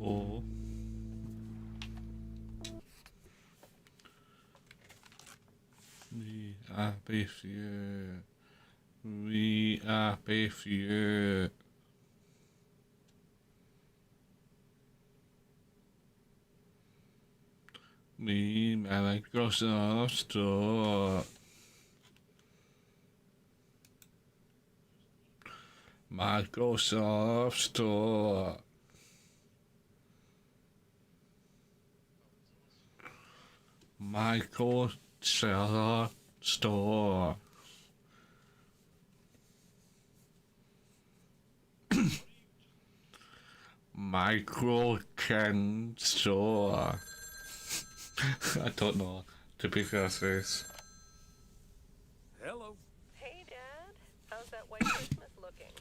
Oh. We are with you. We are with you. We Microsoft Store. Microsoft Store. Microsoft Store. Micro can store. I don't know. To be fair, face. Hello. Hey, Dad. How's that white Christmas looking?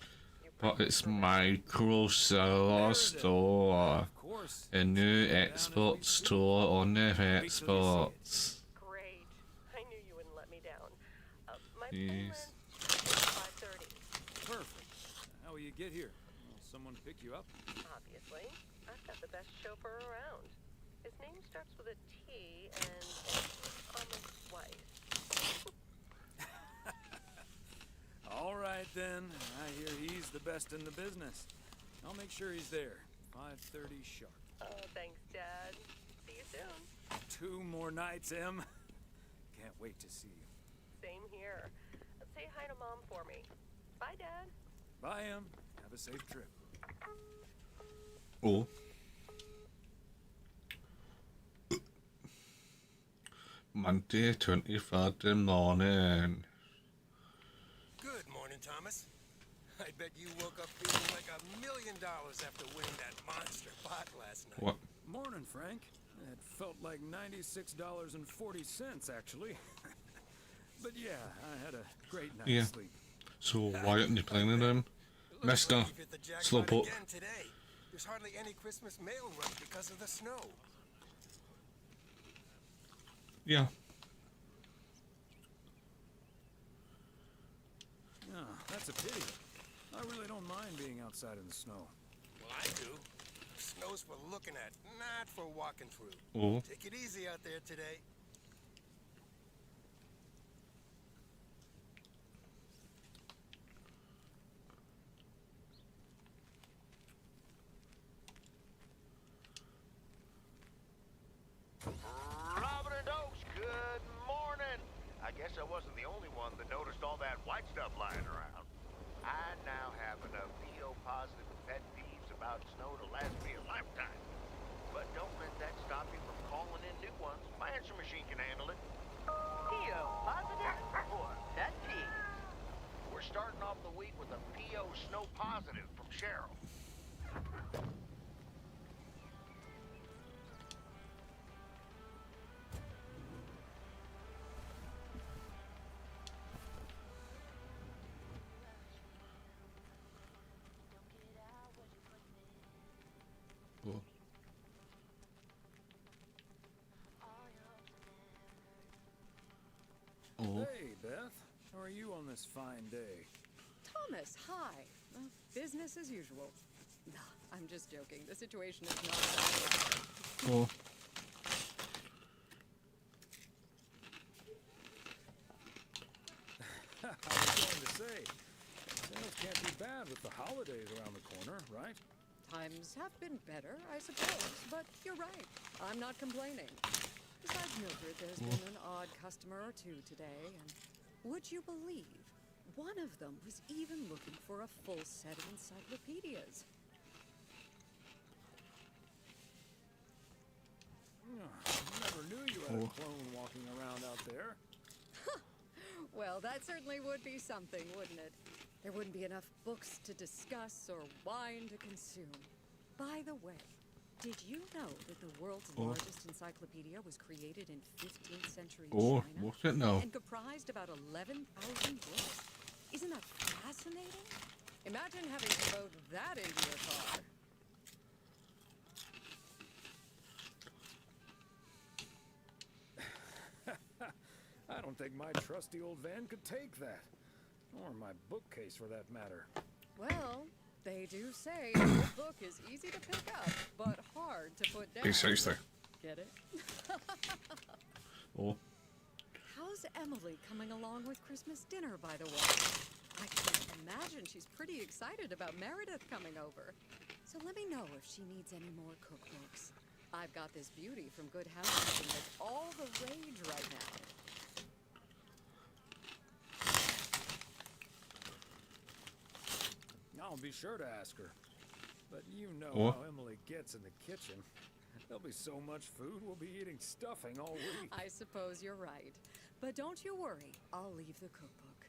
But it's Microsoft Store. Of course. A new export store on the exports. Great. I knew you wouldn't let me down. My Yes. payment is 5:30. Perfect. How will you get here? Will someone pick you up? Obviously, I've got the best chauffeur around. His name starts with a T and ends on the twice. All right then. I hear he's the best in the business. I'll make sure he's there. 5:30 sharp. Oh, thanks, Dad. See you soon. 2 more nights, Em. Can't wait to see you. Same here. Say hi to Mom for me. Bye, Dad. Bye, Em. Have a safe trip. Oh. Monday, 23rd morning. Good morning, Thomas. I bet you woke up feeling like $1 million after winning that monster pot last night. What? Morning, Frank. It felt like $96.40, actually. But yeah, I had a great night's Yeah. sleep. So why aren't you playing them? It looks Mister, like you've hit the jackpot Slowpoke. again today. There's hardly any Christmas mail run because of the snow. Yeah. Oh, that's a pity. I really don't mind being outside in the snow. Well, I do. Snow's for looking at, not for walking through. Oh. Take it easy out there today. Robin and Oaks, good morning. I guess I wasn't the only one that noticed all that white stuff lying around. I now have enough PO-positive pet peeves about snow to last me a lifetime. But don't let that stop you from calling in new ones. My answer machine can handle it. PO positive or pet peeve? We're starting off the week with a PO snow positive from Cheryl. Oh. Oh. Hey, Beth. How are you on this fine day? Thomas, hi. Business as usual. No, I'm just joking. The situation is not that Oh. I was going to say, sales can't be bad with the holidays around the corner, right? Times have been better, I suppose, but you're right. I'm not complaining. Besides Mildred, there's been an odd customer or two today, and would you believe one of them was even looking for a full set of encyclopedias? Never knew you had a clone walking around out there. Well, that certainly would be something, wouldn't it? There wouldn't be enough books to discuss or wine to consume. By the way, did you know that the world's largest encyclopedia was created in 15th century Oh, China? what's it now? And comprised about 11,000 books? Isn't that fascinating? Imagine having to load that into your car. I don't think my trusty old van could take that. Or my bookcase, for that matter. Well, They do say a good book is easy to pick up, but hard to put down. Precisely. Get it? Oh. How's Emily coming along with Christmas dinner, by the way? I can't imagine she's pretty excited about Meredith coming over. So let me know if she needs any more cookbooks. I've got this beauty from Good Housekeeping that's all the rage right now. I'll be sure to ask her. But you know Oh. how Emily gets in the kitchen. There'll be so much food, we'll be eating stuffing all week. I suppose you're right. But don't you worry, I'll leave the cookbook.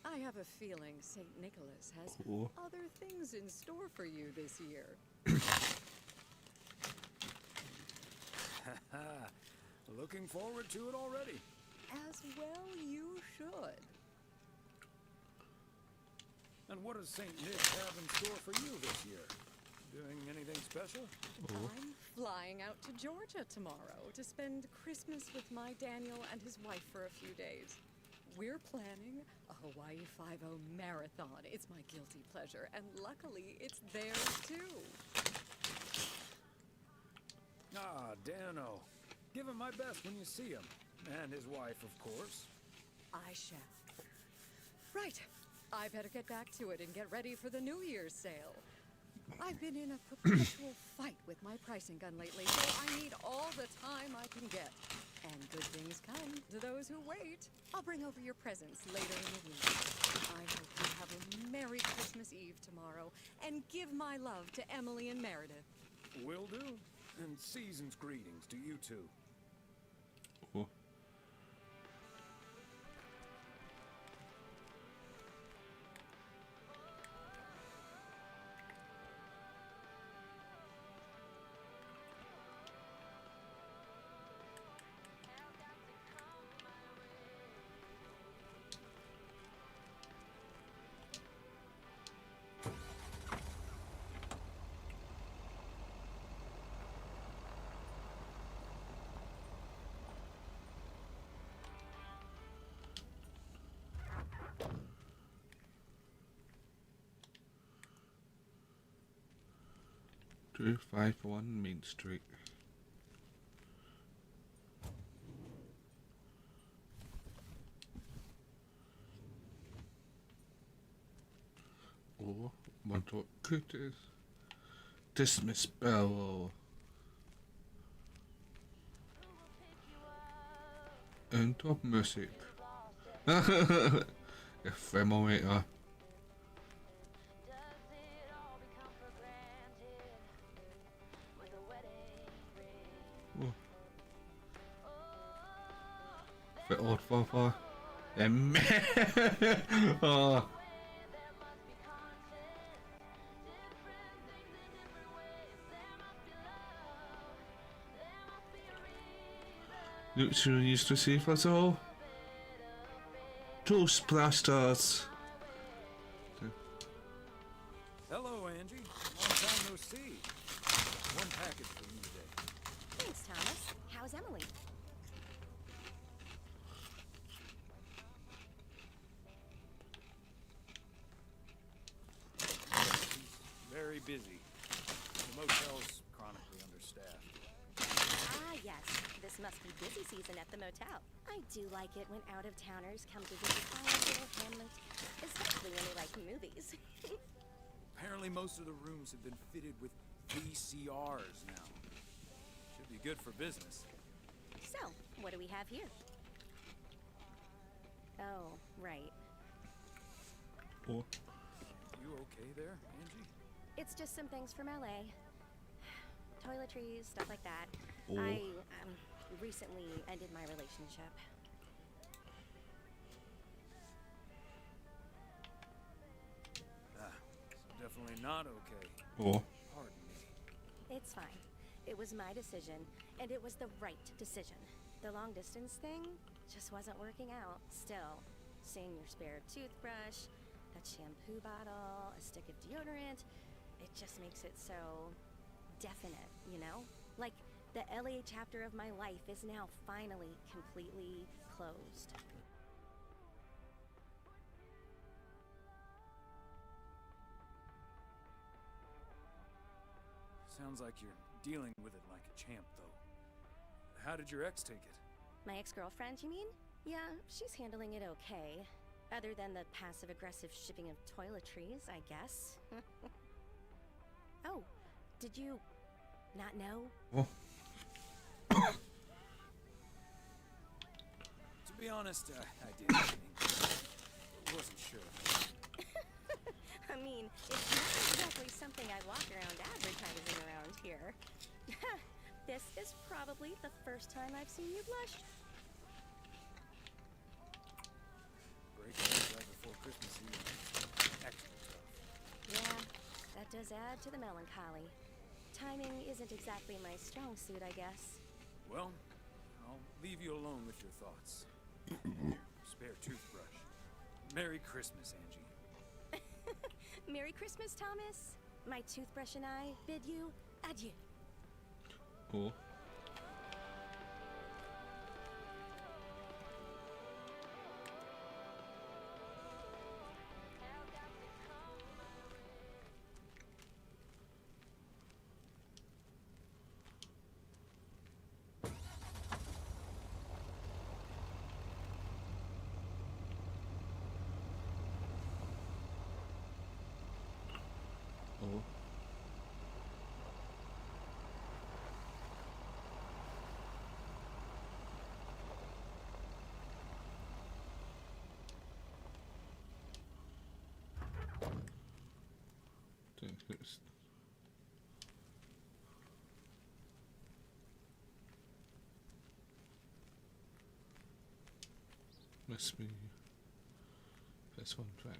I have a feeling St. Nicholas has Oh. other things in store for you this year. Looking forward to it already. As well you should. And what does St. Nick have in store for you this year? Doing anything special? I'm flying out to Georgia tomorrow to spend Christmas with my Daniel and his wife for a few days. We're planning a Hawaii 5-0 marathon. It's my guilty pleasure, and luckily it's theirs too. Ah, Dano. Give him my best when you see him. And his wife, of course. I shall. Right. I better get back to it and get ready for the New Year's sale. I've been in a perpetual fight with my pricing gun lately, so I need all the time I can get. And good things come to those who wait. I'll bring over your presents later in the week. I hope you have a Merry Christmas Eve tomorrow, and give my love to Emily and Meredith. Will do. And season's greetings to you two. Oh. Two 5-1 Main Street. Oh, want what critters? Dismiss bell. And top music. Ephemometer. Oh. Bit odd for oh. Neutral used to see for us all. Toast blasters. Hello, Angie. Long time no see. One package for you today. Thanks, Thomas. How's Emily? She's very busy. The motel's chronically understaffed. Ah, yes. This must be busy season at the motel. I do like it when out-of-towners come to visit our little hamlet, especially when they like movies. Apparently most of the rooms have been fitted with VCRs now. Should be good for business. So, what do we have here? Oh, right. Oh. You okay there, Angie? It's just some things from LA. Toiletries, stuff like that. Oh. I recently ended my relationship. Ah, it's definitely not okay. Oh. Pardon me. It's fine. It was my decision, and it was the right decision. The long distance thing just wasn't working out. Still, seeing your spare toothbrush, that shampoo bottle, a stick of deodorant, it just makes it so definite, you know? Like, the LA chapter of my life is now finally completely closed. Sounds like you're dealing with it like a champ, though. How did your ex take it? My ex-girlfriend, you mean? Yeah, she's handling it okay. Other than the passive-aggressive shipping of toiletries, I guess. Oh, did you not know? Oh. To be honest, I did. Wasn't sure. I mean, it's not exactly something I walk around advertising around here. This is probably the first time I've seen you blush. Breaking up right before Christmas Eve. Extra tough. Yeah, that does add to the melancholy. Timing isn't exactly my strong suit, I guess. Well, I'll leave you alone with your thoughts. Spare toothbrush. Merry Christmas, Angie. Merry Christmas, Thomas. My toothbrush and I bid you adieu. Cool. Oh. Just must be this one friend.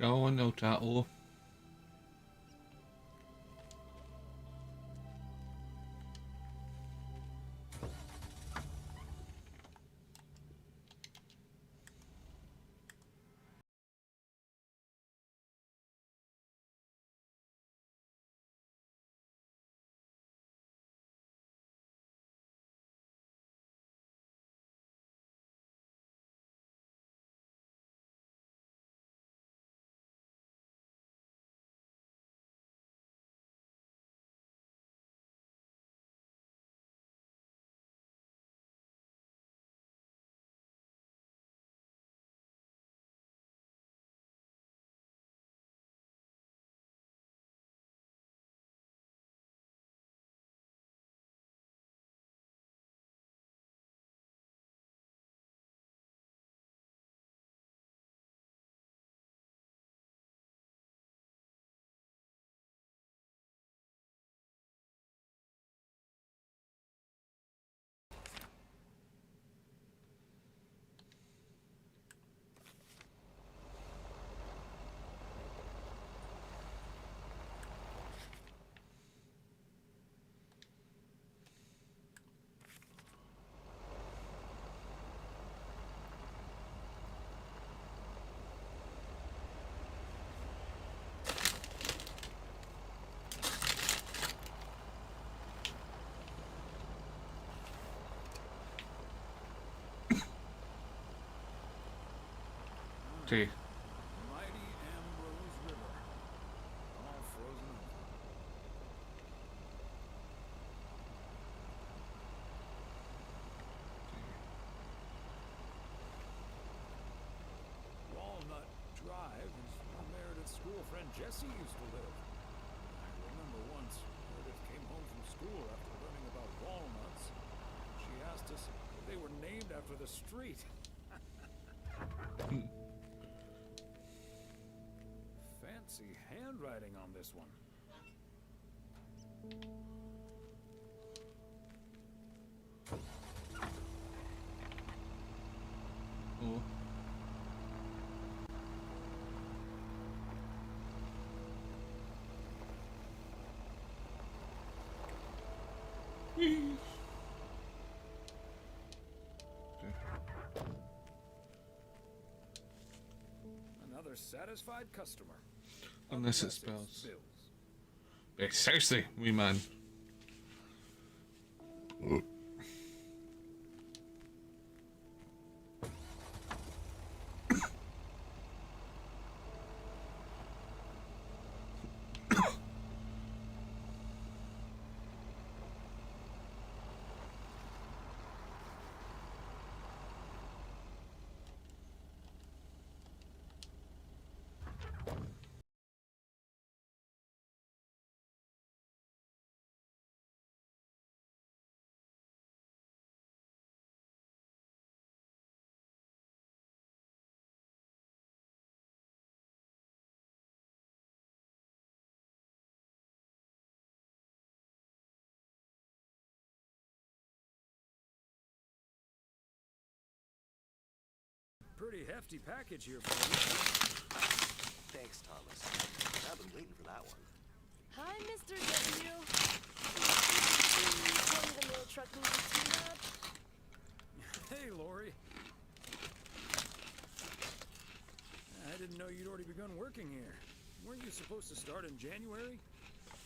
Go on, no tattle. Okay. Mighty Ambrose River. All frozen over. Walnut Drive is where Meredith's school friend Jessie used to live. I remember once Meredith came home from school after learning about walnuts. She asked us if they were named after the street. Fancy handwriting on this one. Oh. Another satisfied customer. Unless it Unless spells. bills. Seriously, wee man. Pretty hefty package here for you. Thanks, Thomas. I've been waiting for that one. Hi, Mr. W. Tell me the mail truck needs a tune-up. Hey, Lori. I didn't know you'd already begun working here. Weren't you supposed to start in January?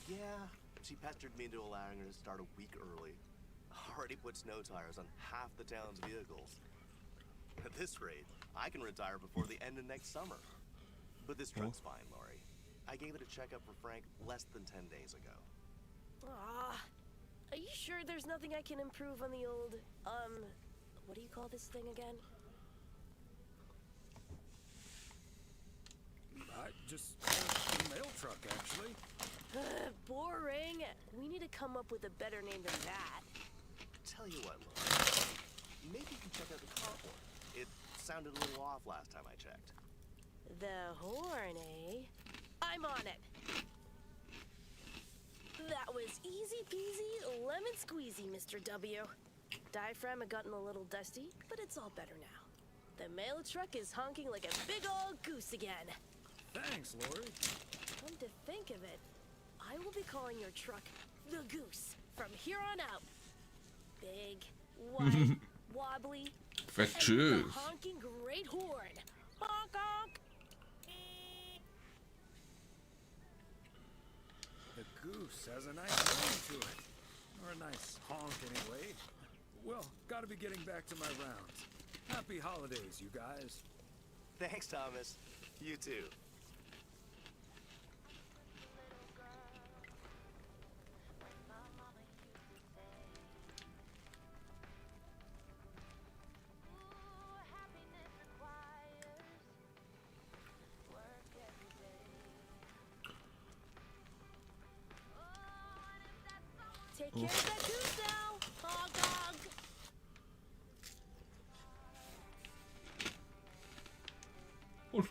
Yeah, she pestered me into allowing her to start a week early. Already put snow tires on half the town's vehicles. At this rate, I can retire before the end of next summer. But this truck's fine, Lori. I gave it a checkup for Frank less than 10 days ago. Are you sure there's nothing I can improve on the old, what do you call this thing again? Just a mail truck, actually. Boring. We need to come up with a better name than that. Tell you what, Lori. Maybe you can check out the car horn. It sounded a little off last time I checked. The horn, eh? I'm on it. That was easy peasy, lemon squeezy, Mr. W. Diaphragm had gotten a little dusty, but it's all better now. The mail truck is honking like a big old goose again. Thanks, Lori. Come to think of it, I will be calling your truck the Goose from here on out. Big, white, wobbly, and with True. a honking great horn. Honk honk! The goose has a nice ring to it. Or a nice honk, anyway. Well, gotta be getting back to my rounds. Happy holidays, you guys. Thanks, Thomas. You too. Take care of that goose now, honk honk! Oh,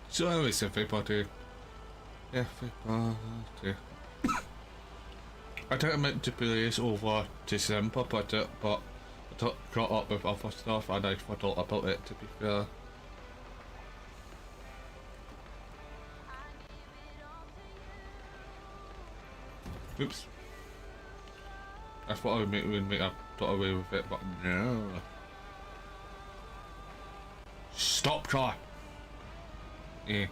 so anyway, it's a free party. Yeah, free party. I think I meant to play this over December, but I got up with other stuff and I forgot about it, to be fair. Oops. I thought I would make I got away with it, but no. Stop car! Yeah.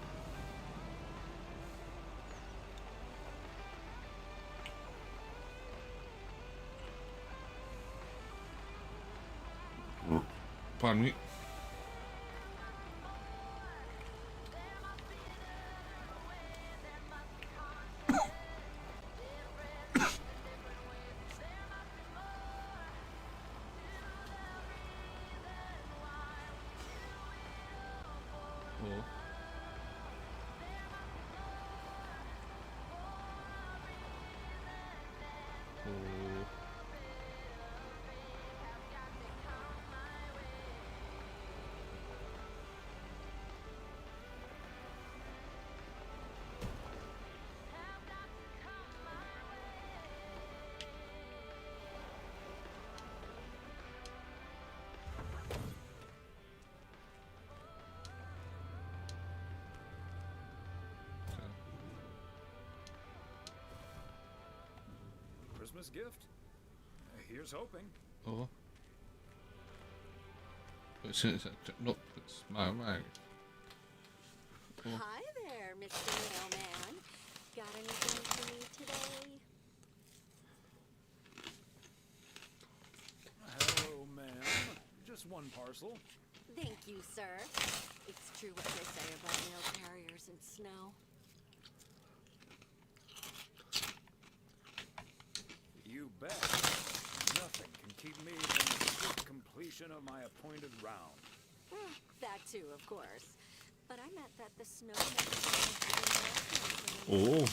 Pardon me. Oh. Oh. Christmas gift? Here's hoping. Oh. But since no, it's my mind. Oh. Hi there, Mr. Mailman. Got anything for me today? Hello, ma'am. Just one parcel. Thank you, sir. It's true what they say about mail carriers and snow. You bet. Nothing can keep me from the swift completion of my appointed round. That too, of course. But I meant that the snow Oh.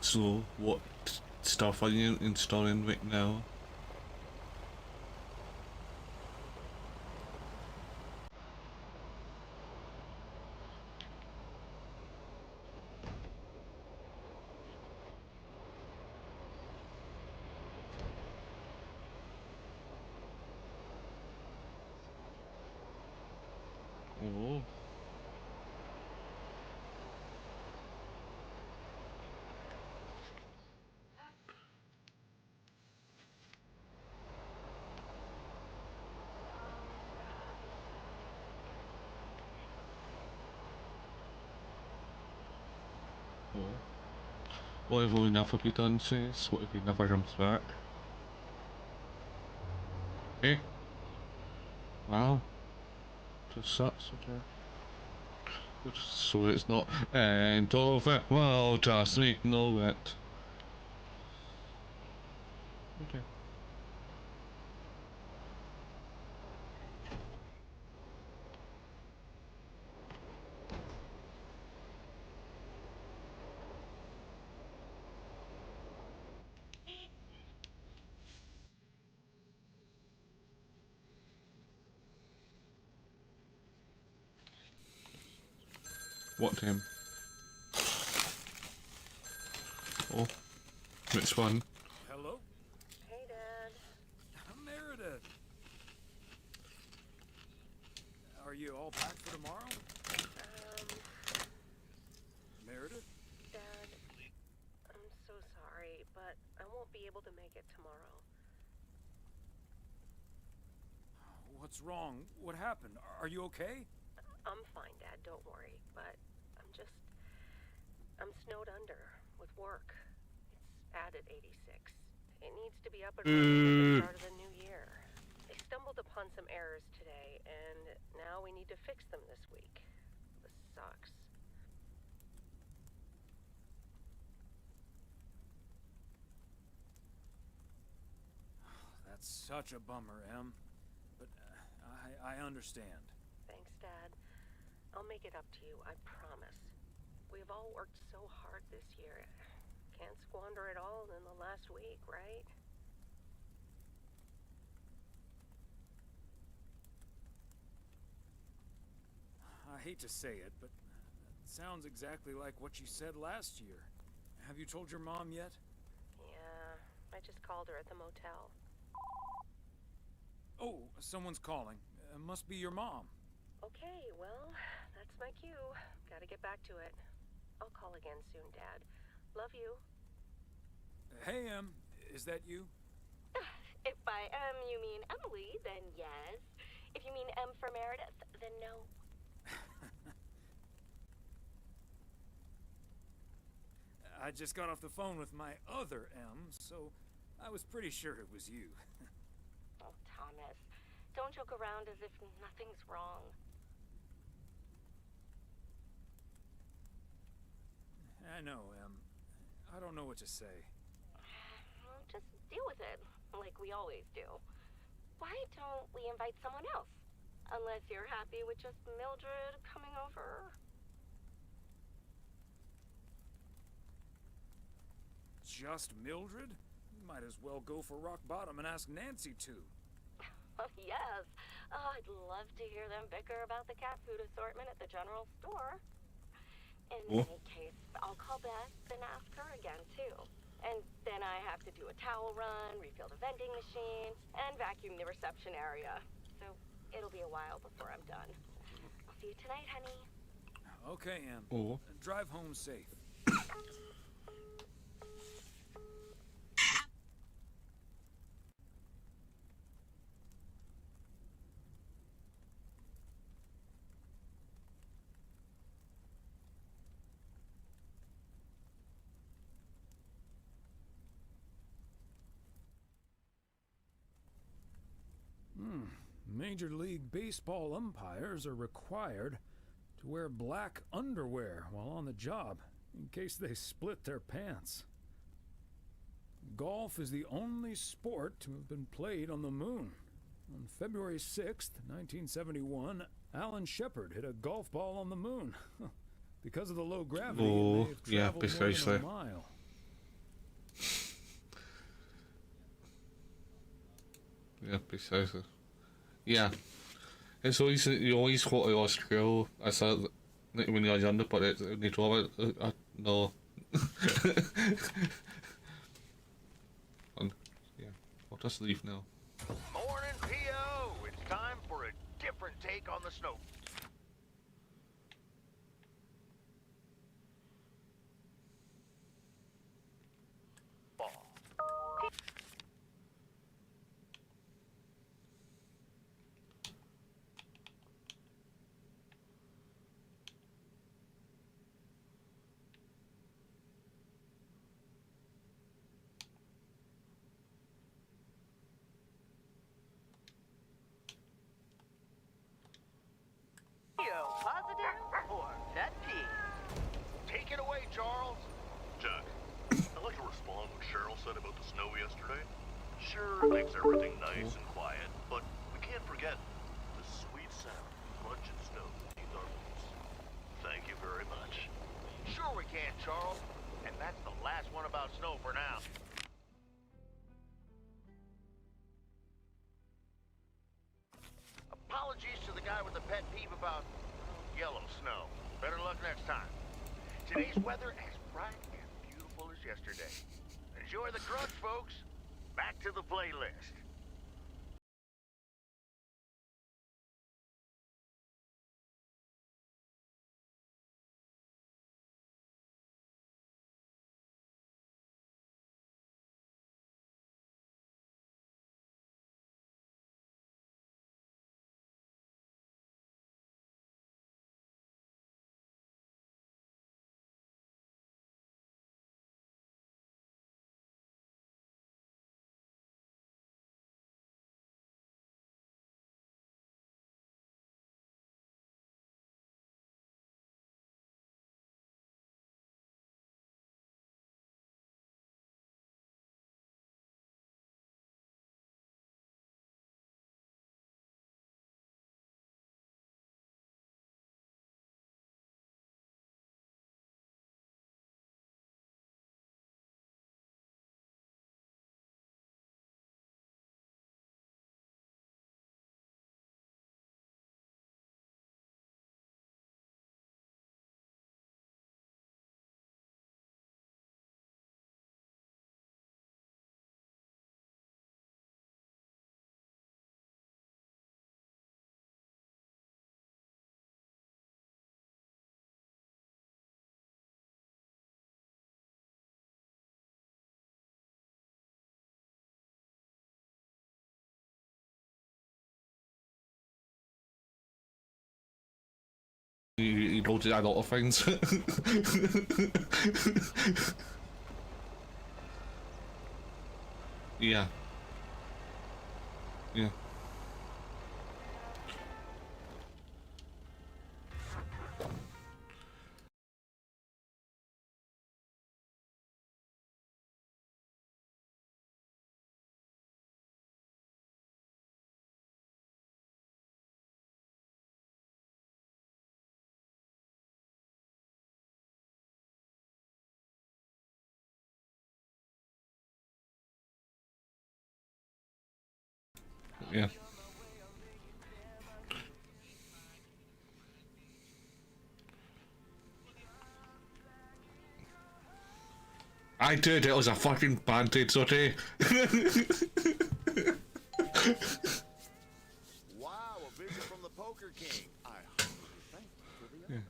So, what stuff are you installing right now? Oh. Oh. What have we never be done since? What if he never comes back? Eh? Wow. Just sucks, okay. So it's not end over. Well, just ignore it. Okay. What him? Oh. Which one? Hello? Hey, Dad. Meredith. Are you all packed for tomorrow? Meredith? Dad, I'm so sorry, but I won't be able to make it tomorrow. What's wrong? What happened? Are you okay? I'm fine, Dad, don't worry, but I'm snowed under with work. It's bad at 86. It needs to be up and running at the start of the new year. They stumbled upon some errors today, and now we need to fix them this week. This sucks. That's such a bummer, Em. But I understand. Thanks, Dad. I'll make it up to you, I promise. We've all worked so hard this year. Can't squander it all in the last week, right? I hate to say it, but it sounds exactly like what you said last year. Have you told your mom yet? Yeah, I just called her at the motel. Oh, someone's calling. Must be your mom. Okay, well, that's my cue. Gotta get back to it. I'll call again soon, Dad. Love you. Hey, Em. Is that you? If by you mean Emily, then yes. If you mean M for Meredith, then no. I just got off the phone with my other M, so I was pretty sure it was you. Oh, Thomas, don't joke around as if nothing's wrong. I know, Em. I don't know what to say. Well, just deal with it, like we always do. Why don't we invite someone else? Unless you're happy with just Mildred coming over. Just Mildred? Might as well go for rock bottom and ask Nancy to. Oh, yes. Oh, I'd love to hear them bicker about the cat food assortment at the general store. In any case, I'll call Beth and ask her again, too. And then I have to do a towel run, refill the vending machine, and vacuum the reception area. So it'll be a while before I'm done. I'll see you tonight, honey. Okay, Em. Oh. Drive home safe. Major League Baseball umpires are required to wear black underwear while on the job in case they split their pants. Golf is the only sport to have been played on the moon. On February 6th, 1971, Alan Shepard hit a golf ball on the moon. Because of the low gravity, it may have traveled more than a mile. Yeah, precisely. Yeah. It's always, you always go to Australia. I said when you're younger, but when you draw it, no. And, yeah, I'll just leave now. Morning, P.O. It's time for a different take on the snow. Ball. Positive or pet peeve? Take it away, Charles. Jack, I'd like to respond to what Cheryl said about the snow yesterday. Sure, it makes everything nice and quiet, but we can't forget the sweet sound of crunching snow beneath our boots. Thank you very much. Sure we can, Charles. And that's the last one about snow for now. Apologies to the guy with the pet peeve about yellow snow. Better luck next time. Today's weather as bright and beautiful as yesterday. Enjoy the crunch, folks. Back to the playlist. able to do a lot of things. Yeah. Yeah. Yeah. I did, it was a fucking band-aid saute. Wow, a visit from the Poker King. I humbly thank you for the honor.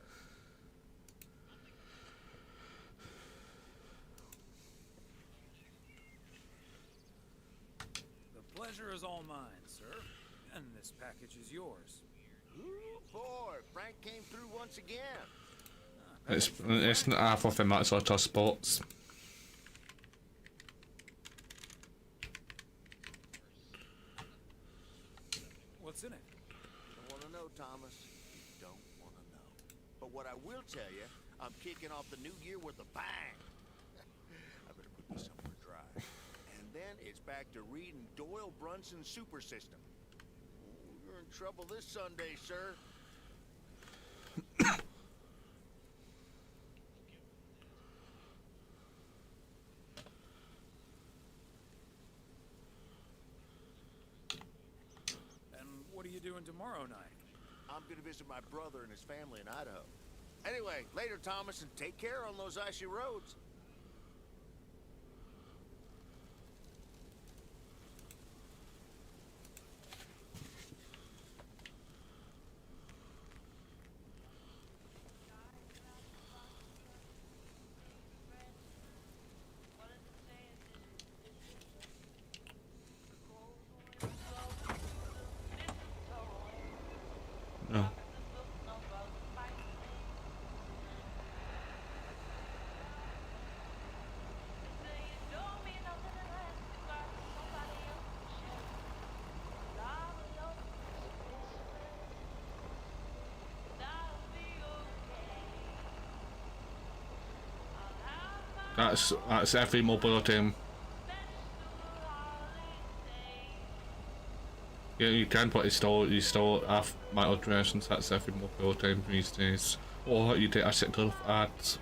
The pleasure is all mine, sir. And this package is yours. Ooh, boy, Frank came through once again. It's not half of them that sort of sports. What's in it? You don't want to know, Thomas. You don't want to know. But what I will tell you, I'm kicking off the new year with a bang. I better put this somewhere dry. And then it's back to reading Doyle Brunson's Super System. You're in trouble this Sunday, sir. And what are you doing tomorrow night? I'm gonna visit my brother and his family in Idaho. Anyway, later, Thomas, and take care on those icy roads. No. That's every mobile team. Yeah, you can, but you still have microtransactions. That's every mobile team these days. Or you take a set of ads.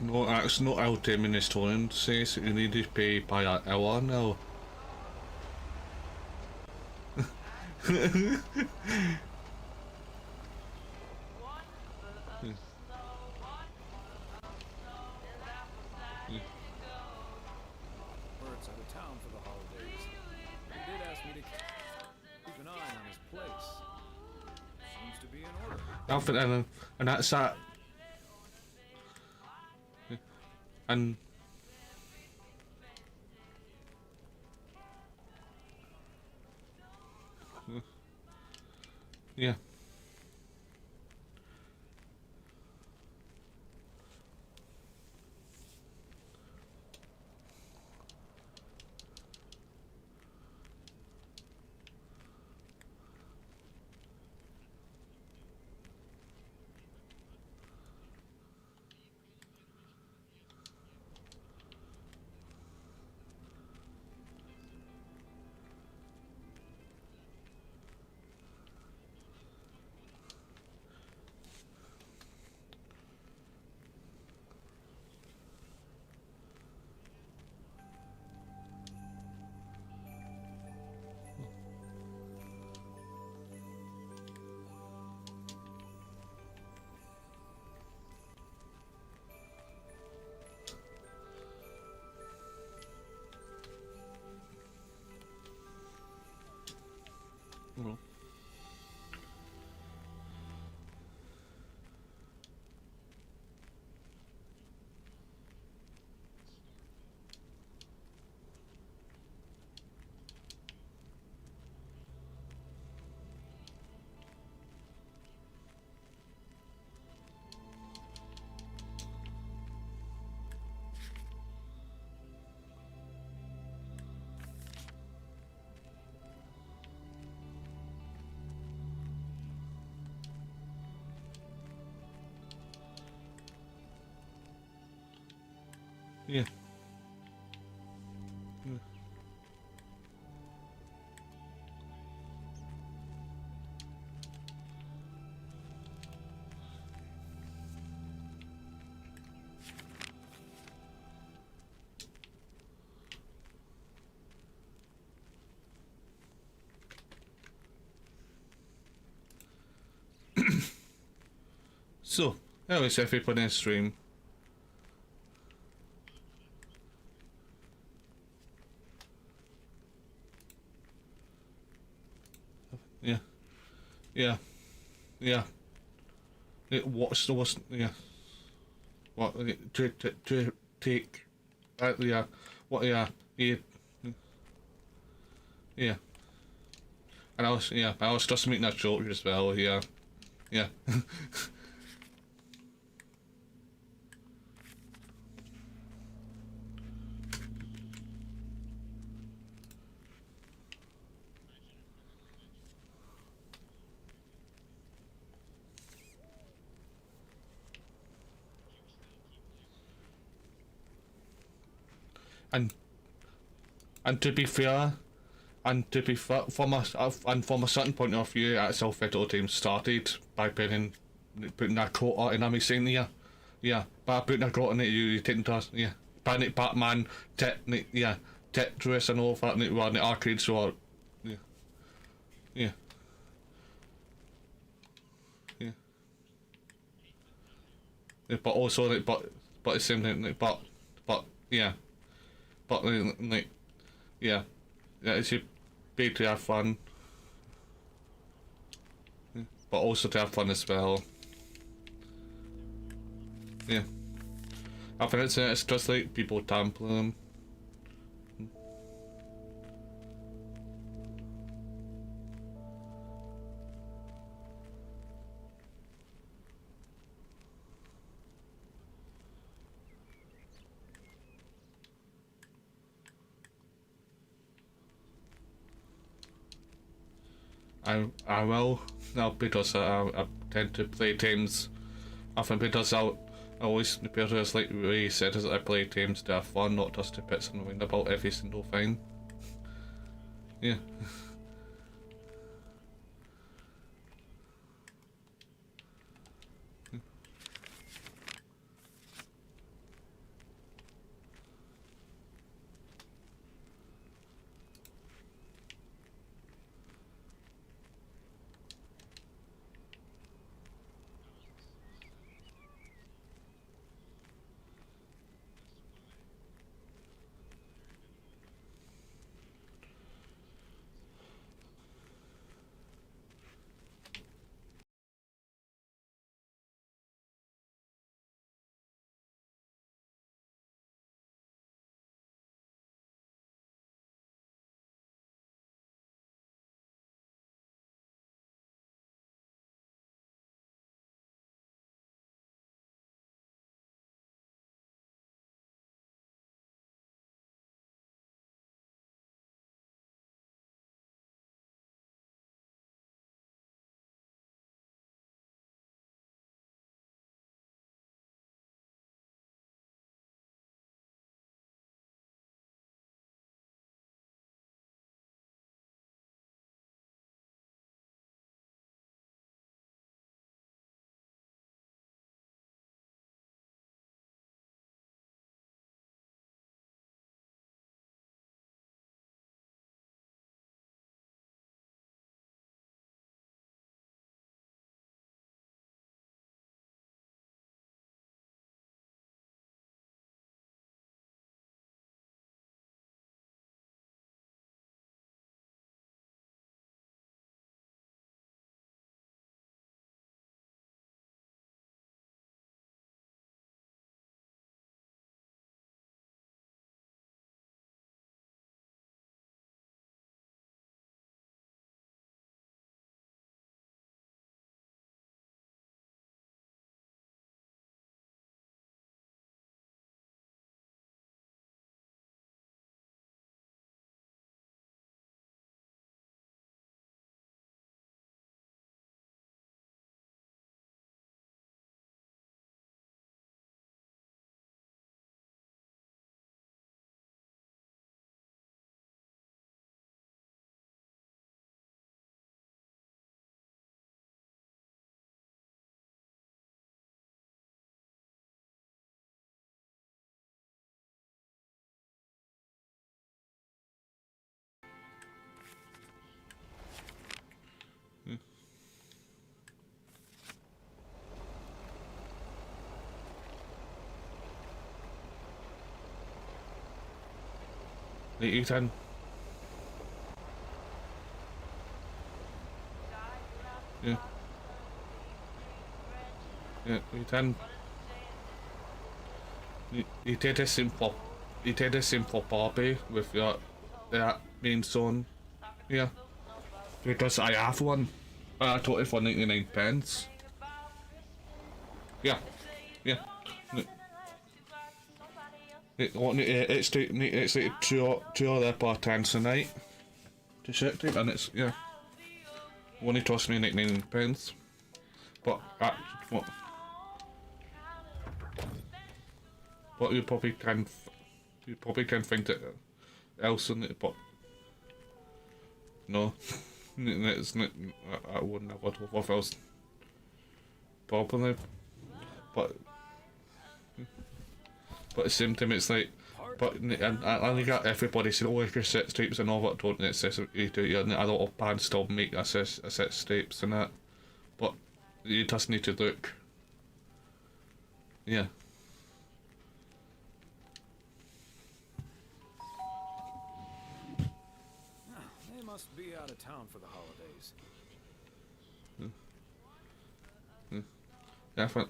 No, that's not how Tim in his tone says you need to pay by an hour now. Bert's out of town for the holidays. He did ask me to keep an eye on his place. Seems to be in order. Alfred, and that's that. And yeah. Yeah. So, anyways, if we put in a stream. Yeah. Yeah. Yeah. What's the worst? Yeah. What? To take. Yeah. What? Yeah. Yeah. Yeah. And I was just making that joke as well. Yeah. Yeah. and to be fair, from a certain point of view, itself, video team started by putting that quota in. I'm saying, yeah, by putting a quota in it, you tend to, yeah, Panic Batman, yeah, Tetris and all that, and it were in the arcade, so yeah, yeah, yeah, yeah, but also like, but the same thing, like, but yeah, but like, yeah, it's you pay to have fun, yeah, but also to have fun as well. Yeah, I think it's just like people tamper them. I will now because I tend to play games. Often because I always because like Ray said, is I play games to have fun, not just to pits and wind about every single thing. Yeah. You can. Yeah. Yeah, you can. You did the same for. You did the same for Barbie with your that main son. Yeah. Because I have one. I got it for 99 pence. Yeah. Yeah. It's like two other part-times tonight to check it, and it's, yeah. Only cost me 99 pence. But, what? But you probably can find it else in it, but no. It's not, I wouldn't have what else. Probably. But at the same time, it's like, but I only got everybody saying, oh, if your set stripes and all that don't necessarily do it, and a lot of bands still make a set stripes and that, but you just need to look. Yeah. They must be out of town for the holidays. Yeah, but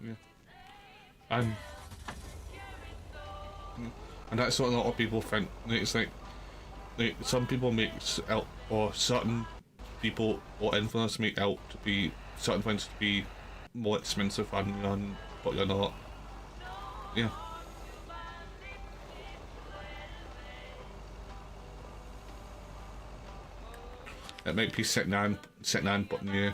yeah. And that's what a lot of people think. It's like some people make out, or certain people or influencers make out to be certain things to be more expensive and but you're not. Yeah. It might be sitting on, but yeah.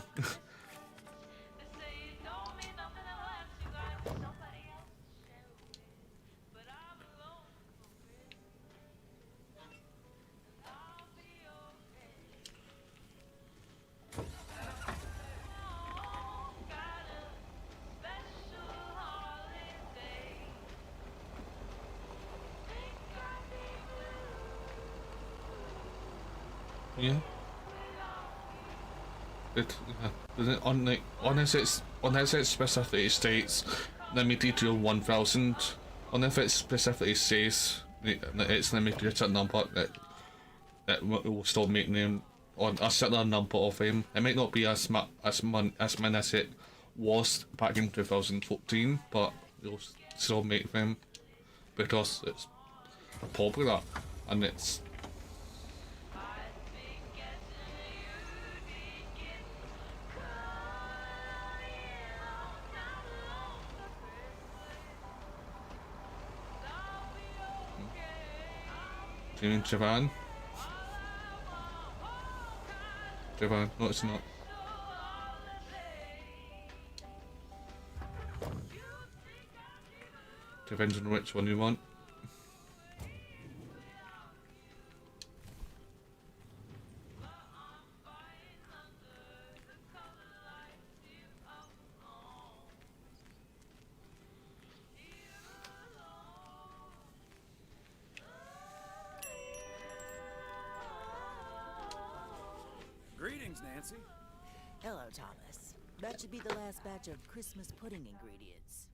Yeah. Unless it specifically states limited to 1,000. Unless it specifically says it's limited to a certain number, that will still make them on a certain number of them. It might not be as many as it was back in 2014, but it'll still make them because it's popular and it's. Do you mean Japan? Japan? No, it's not. Depends on which one you want. Greetings, Nancy. Hello, Thomas. That should be the last batch of Christmas pudding ingredients.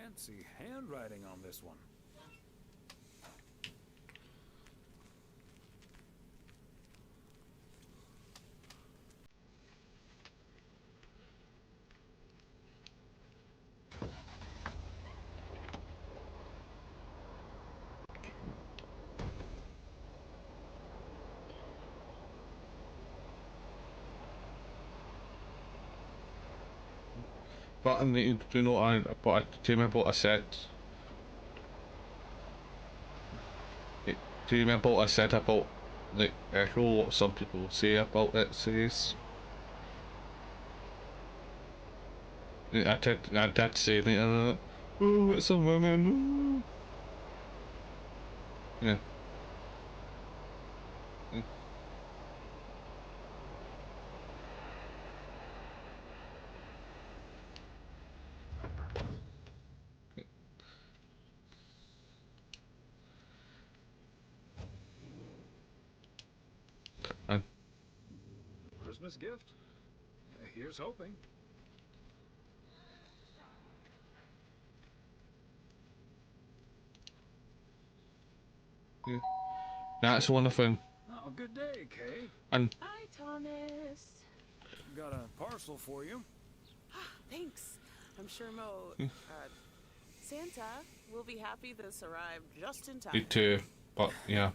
fancy handwriting on this one. But I need to know but I do you remember what I said? Do you remember what I said about the Echo, what some people say about it says? I did say that, oh, it's a woman, ooh. Yeah. And Christmas gift? Here's hoping. yeah. That's one thing. Oh, good day, Kay. And Hi, Thomas. Got a parcel for you. Thanks. I'm sure Santa will be happy this arrived just in time. me too. But yeah.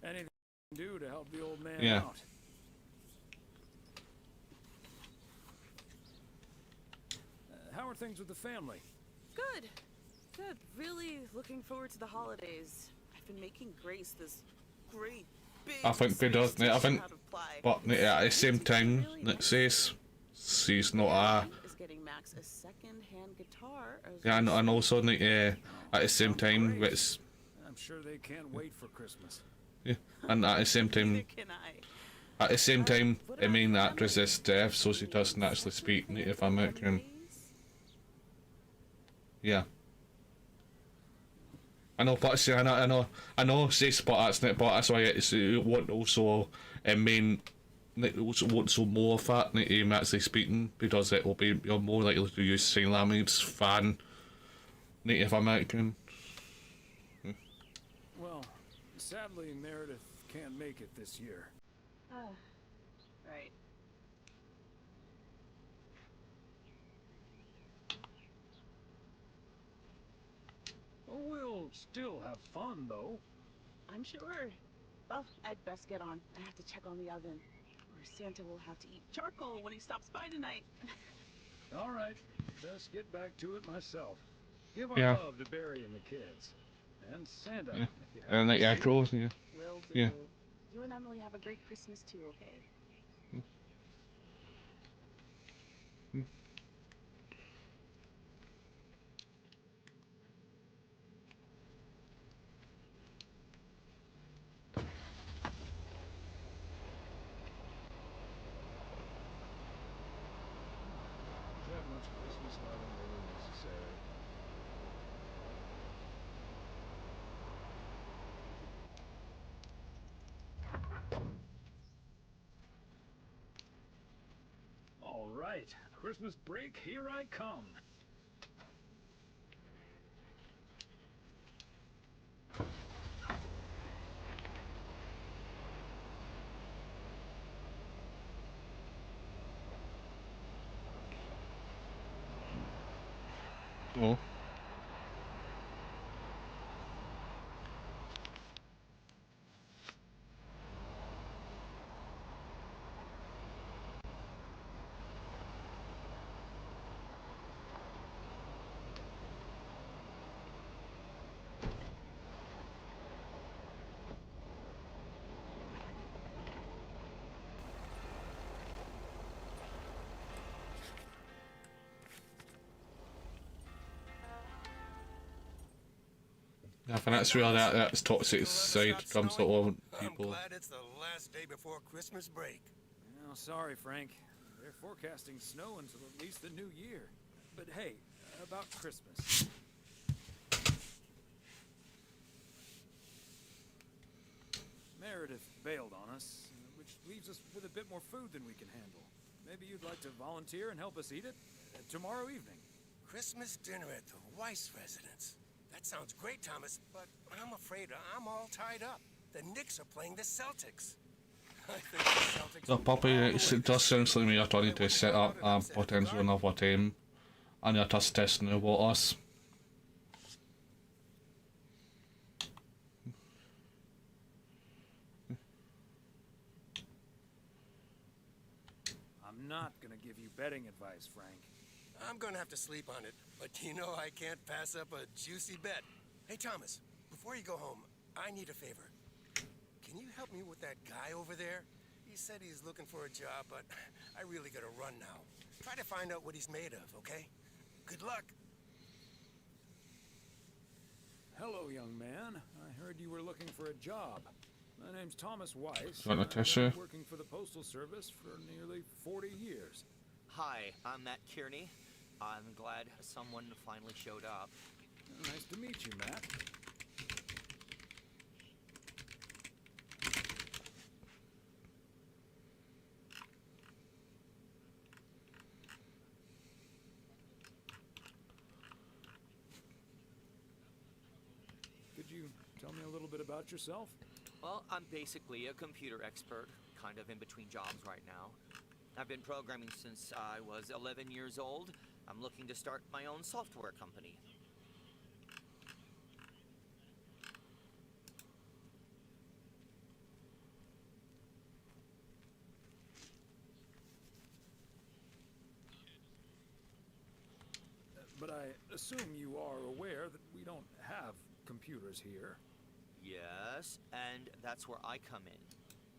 Anything you can do to help the old man Yeah. out. How are things with the family? Good. Good. Really looking forward to the holidays. I've been making Grace this great big I think they does. space I station think, out of ply. but at the same time, it says she's not a. Is getting Max a second-hand guitar. Yeah, and also at the same time, it's I'm sure they can't wait for Christmas. yeah, and at the same time, Neither can I. at the same time, the main actress is deaf, so she doesn't actually speak Native American. Yeah. I know, but see, I know, says, but that's not, but that's why it won't also main. It also won't so more of that him actually speaking, because it will be you're more likely to use sign language fan Native American. Well, sadly, Meredith can't make it this year. Right. We'll still have fun, though. I'm sure. Well, I'd best get on. I have to check on the oven. Or Santa will have to eat charcoal when he stops by tonight. All right, best get back to it myself. Give our Yeah. love to Barry and the kids. And Santa, Yeah. if you And like echoes, yeah. Will do. Yeah. You and Emily have a great Christmas too, okay? That much Christmas loving really necessary. All right, Christmas break, here I come. Oh. I think that's where that's toxic side comes to all people. I'm glad it's the last day before Christmas break. Oh, sorry, Frank. They're forecasting snow until at least the new year. But hey, about Christmas. Meredith bailed on us, which leaves us with a bit more food than we can handle. Maybe you'd like to volunteer and help us eat it tomorrow evening. Christmas dinner at the Weiss residence. That sounds great, Thomas, but I'm afraid I'm all tied up. The Knicks are playing the Celtics. I think the Celtics... No, probably it does sound like you're trying to set up a potential another team, and you're just testing the waters. I'm not gonna give you betting advice, Frank. I'm gonna have to sleep on it, but you know I can't pass up a juicy bet. Hey, Thomas, before you go home, I need a favor. Can you help me with that guy over there? He said he's looking for a job, but I really gotta run now. Try to find out what he's made of, okay? Good luck. Hello, young man. I heard you were looking for a job. My name's Thomas Weiss. Want a I've been tissue? working for the Postal Service for nearly 40 years. Hi, I'm Matt Kearney. I'm glad someone finally showed up. Nice to meet you, Matt. Could you tell me a little bit about yourself? Well, I'm basically a computer expert, kind of in between jobs right now. I've been programming since I was 11 years old. I'm looking to start my own software company. But I assume you are aware that we don't have computers here. Yes, and that's where I come in.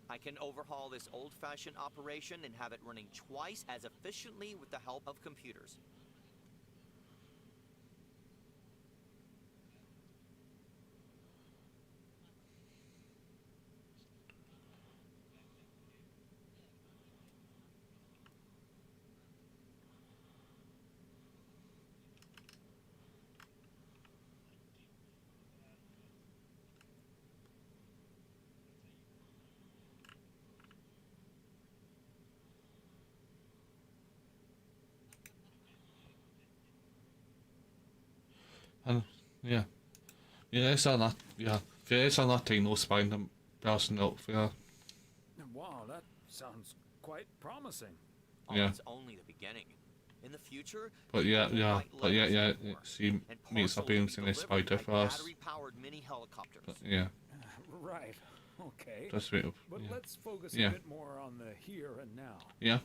I can overhaul this old-fashioned operation and have it running twice as efficiently with the help of computers. And yeah, it's a lot. Yeah, there is a Latino spine person out there. Wow, that sounds quite promising. Oh, Yeah. it's only the beginning. In the future, But yeah, people will yeah, write but yeah, letters yeah. anymore, She and meets up parcels will in be the delivered spider by first. battery-powered mini helicopters. But yeah, Right. Okay. just wait. But Yeah. let's focus Yeah. a bit more on the here and now. Yeah.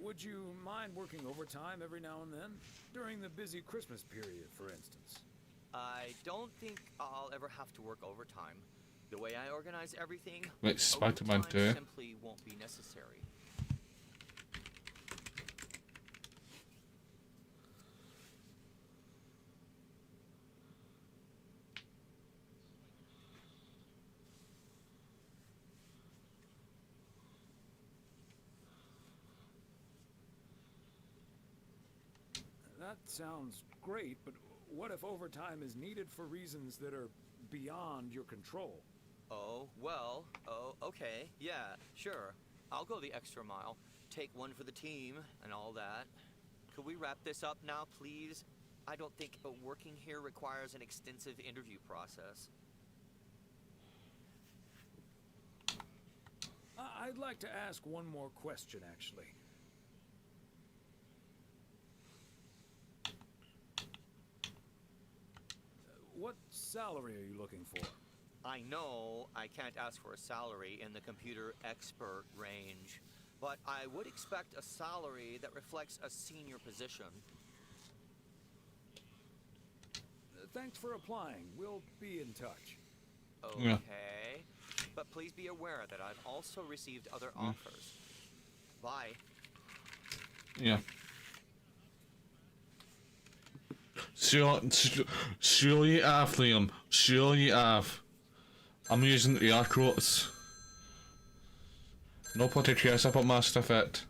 Would you mind working overtime every now and then? During the busy Christmas period, for instance. I don't think I'll ever have to work overtime. The way I organize everything, Like Spider-Man overtime 2. simply won't be necessary. That sounds great, but what if overtime is needed for reasons that are beyond your control? Oh, well, okay, yeah, sure. I'll go the extra mile, take one for the team, and all that. Could we wrap this up now, please? I don't think working here requires an extensive interview process. I'd like to ask one more question, actually. What salary are you looking for? I know I can't ask for a salary in the computer expert range, but I would expect a salary that reflects a senior position. Thanks for applying. We'll be in touch. Okay, Yeah. but please be aware that I've also received other offers. Bye. Yeah. Sure you have, Liam. Sure you have. I'm using air quotes. Nobody cares about Mass Effect.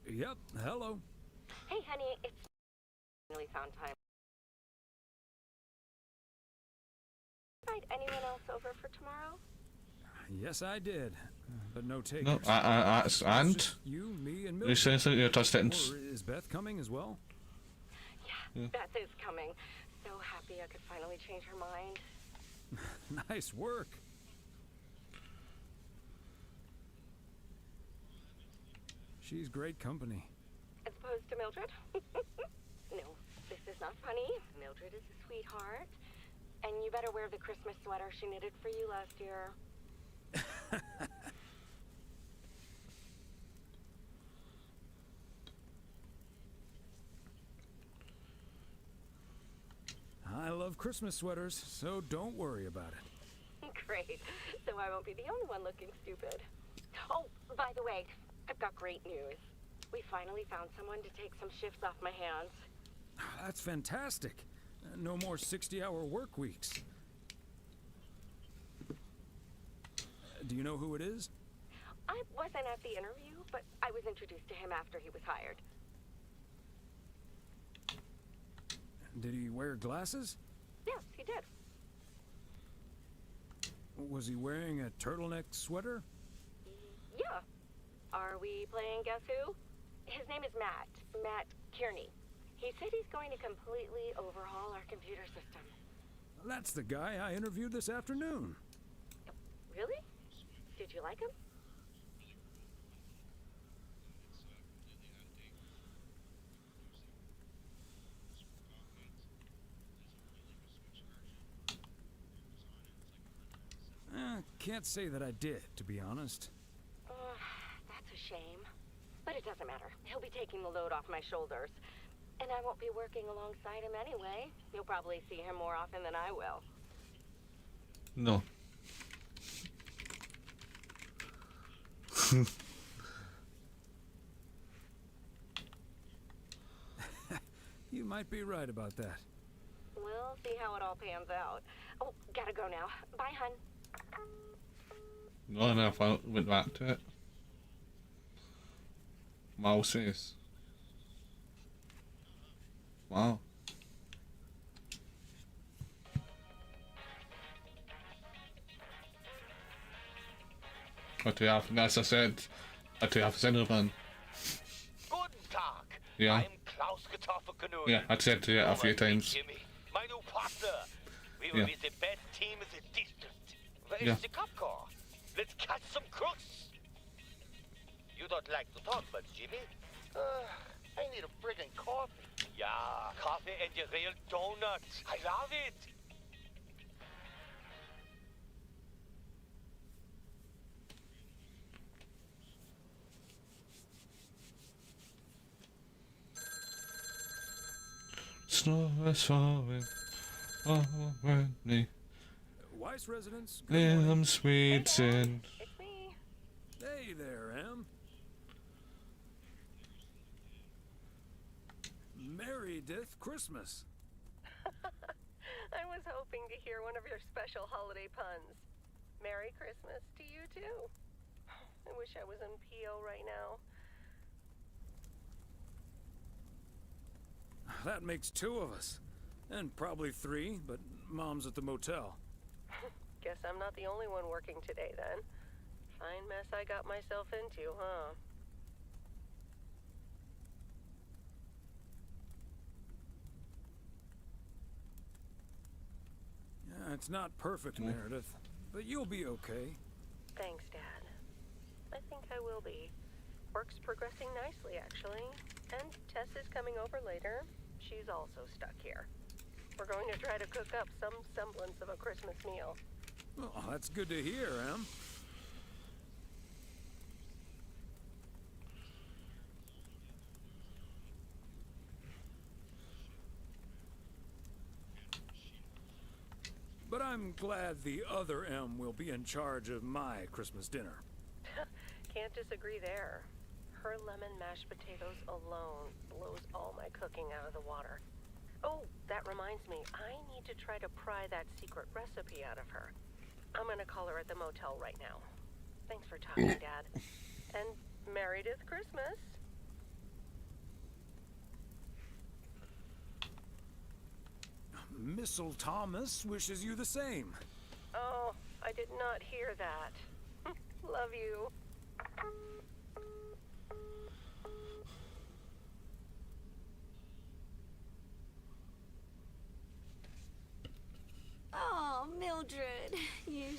Yep, hello. Hey, honey, it's finally found time. Invite anyone else over for tomorrow? Yes, I did. But no takers. No, and Just you, me, and You saying something to touch it? Or is Beth coming as well? Yeah, Beth is coming. So happy I could finally change her mind. Nice work. She's great company. As opposed to Mildred? No, this is not funny. Mildred is a sweetheart. And you better wear the Christmas sweater she knitted for you last year. I love Christmas sweaters, so don't worry about it. Great. So I won't be the only one looking stupid. Oh, by the way, I've got great news. We finally found someone to take some shifts off my hands. That's fantastic. No more 60-hour work weeks. Do you know who it is? I wasn't at the interview, but I was introduced to him after he was hired. Did he wear glasses? Yes, he did. Was he wearing a turtleneck sweater? Yeah. Are we playing Guess Who? His name is Matt. Matt Kearney. He said he's going to completely overhaul our computer system. That's the guy I interviewed this afternoon. Really? Did you like him? Can't say that I did, to be honest. That's a shame. But it doesn't matter. He'll be taking the load off my shoulders. And I won't be working alongside him anyway. You'll probably see him more often than I will. No. You might be right about that. We'll see how it all pans out. Oh, gotta go now. Bye, hun. No, no, if I went back to it. Mouses. Wow. What do you have? As I said, what do you have to Guten Tag. Yeah. I'm Klaus Kartoffelkanone. Yeah, I'd said it a few times. Jimmy, my new partner. We will Yeah. be the best team in the district. Where is Yeah. the cop car? Let's catch some crooks. You don't like to talk much, Jimmy? I need a friggin' coffee. Yeah, coffee and your real donuts. I love it. Snow is falling over me. Weiss residence. Good morning. I'm sweet and It's me. Hey there, Em. Merry-dith Christmas. I was hoping to hear one of your special holiday puns. Merry Christmas to you, too. I wish I was in PO right now. That makes two of us. And probably three, but Mom's at the motel. Guess I'm not the only one working today, then. Fine mess I got myself into, huh? Yeah, it's not perfect, Meredith, but you'll be okay. Thanks, Dad. I think I will be. Work's progressing nicely, actually. And Tess is coming over later. She's also stuck here. We're going to try to cook up some semblance of a Christmas meal. Oh, that's good to hear, Em. But I'm glad the other M will be in charge of my Christmas dinner. Can't disagree there. Her lemon mashed potatoes alone blows all my cooking out of the water. Oh, that reminds me, I need to try to pry that secret recipe out of her. I'm gonna call her at the motel right now. Thanks for talking, Dad. And Merry-dith Christmas. Missile Thomas wishes you the same. Oh, I did not hear that. Love you.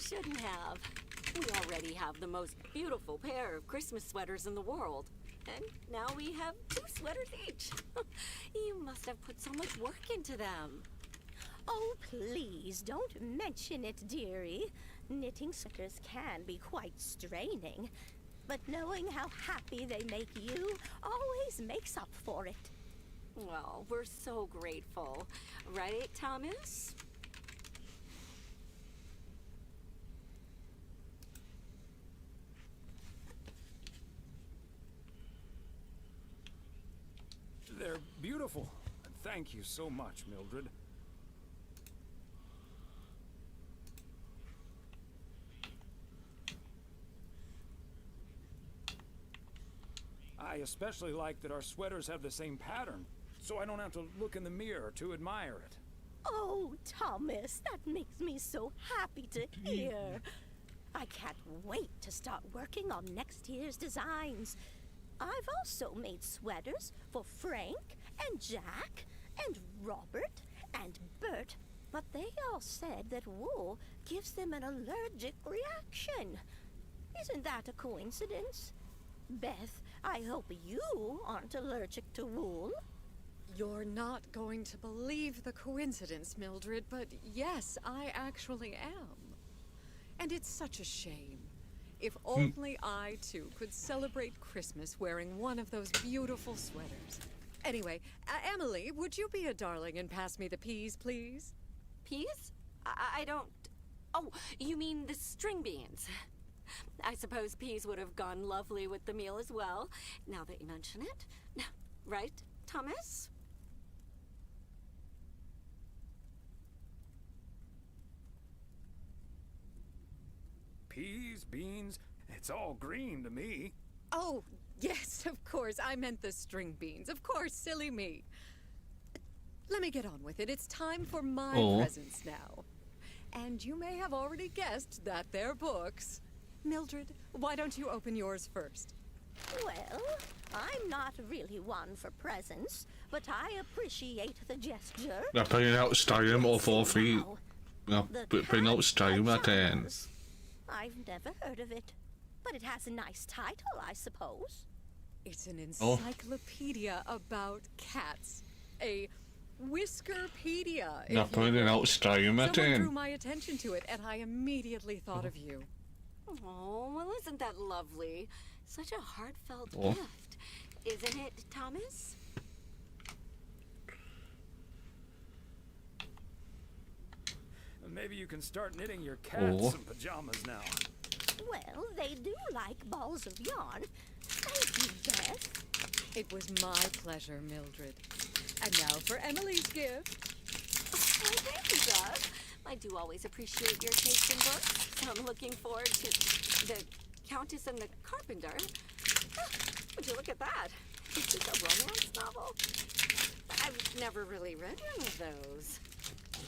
shouldn't have. We already have the most beautiful pair of Christmas sweaters in the world. And now we have 2 sweaters each. You must have put so much work into them. Oh, please don't mention it, dearie. Knitting sweaters can be quite straining, but knowing how happy they make you always makes up for it. Well, we're so grateful. Right, Thomas? They're beautiful. Thank you so much, Mildred. I especially like that our sweaters have the same pattern, so I don't have to look in the mirror to admire it. Oh, Thomas, that makes me so happy to hear. I can't wait to start working on next year's designs. I've also made sweaters for Frank and Jack and Robert and Bert, but they all said that wool gives them an allergic reaction. Isn't that a coincidence? Beth, I hope you aren't allergic to wool. You're not going to believe the coincidence, Mildred, but yes, I actually am. And it's such a shame. If only I, too, could celebrate Christmas wearing one of those beautiful sweaters. Anyway, Emily, would you be a darling and pass me the peas, please? Peas? I don't... Oh, you mean the string beans. I suppose peas would have gone lovely with the meal as well, now that you mention it. Right, Thomas? Peas, beans, it's all green to me. Oh, yes, of course. I meant the string beans. Of course, silly me. Let me get on with it. It's time for my presents now. And you may have already guessed that they're books. Mildred, why don't you open yours first? Well, I'm not really one for presents, but I appreciate the gesture. Jag börjar out Skyrim och får fri... Jag börjar out Skyrim at den. I've never heard of it, but it has a nice title, I suppose. It's an encyclopedia about cats. A Whiskerpedia. Jag börjar out Skyrim at Someone drew den. my attention to it, and I immediately thought of you. Oh, well, isn't that lovely? Such a heartfelt gift. Isn't it, Thomas? Maybe you can start knitting your cats some pajamas now. Well, they do like balls of yarn. Thank you, Beth. It was my pleasure, Mildred. And now for Emily's gift. Oh, thank you, Doug. I do always appreciate your taste in books, so I'm looking forward to The Countess and the Carpenter. Oh, would you look at that? Is this a romance novel? I've never really read one of those.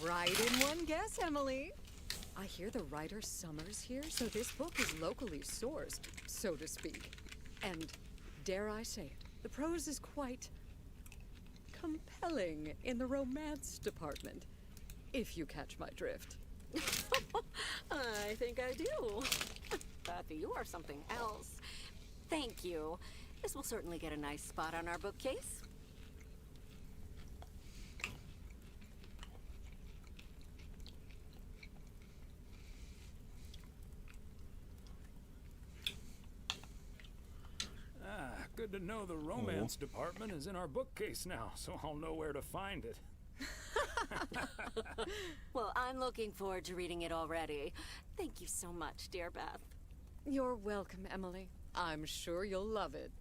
Right in one guess, Emily. I hear the writer Summers here, so this book is locally sourced, so to speak. And, dare I say it, the prose is quite compelling in the romance department, if you catch my drift. I think I do. Beth, you are something else. Thank you. This will certainly get a nice spot on our bookcase. Good to know the romance department is in our bookcase now, so I'll know where to find it. Well, I'm looking forward to reading it already. Thank you so much, dear Beth. You're welcome, Emily. I'm sure you'll love it.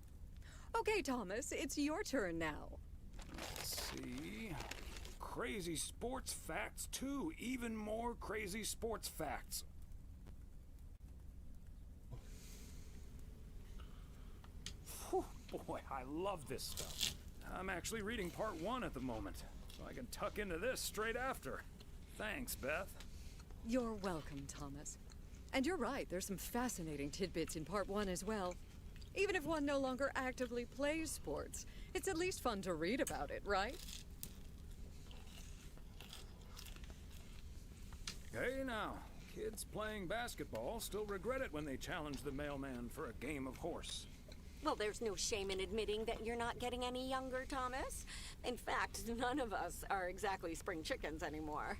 Okay, Thomas, it's your turn now. Let's see. Crazy sports facts, too. Even more crazy sports facts. Whew, boy, I love this stuff. I'm actually reading part 1 at the moment, so I can tuck into this straight after. Thanks, Beth. You're welcome, Thomas. And you're right, there's some fascinating tidbits in part 1 as well. Even if one no longer actively plays sports, it's at least fun to read about it, right? Hey now, Kids playing basketball still regret it when they challenge the mailman for a game of horse. Well, there's no shame in admitting that you're not getting any younger, Thomas. In fact, none of us are exactly spring chickens anymore.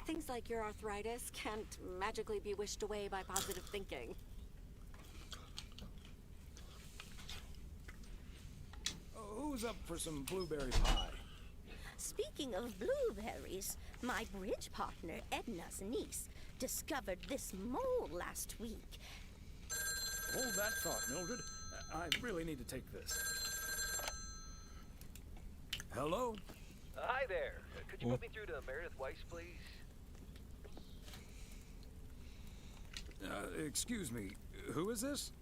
Things like your arthritis can't magically be wished away by positive thinking. Who's up for some blueberry pie? Speaking of blueberries, my bridge partner Edna's niece discovered this mole last week. Hold that thought, Mildred. I really need to take this. Hello? Hi there. Could you put me through to Meredith Weiss, please? Excuse me. Who is this?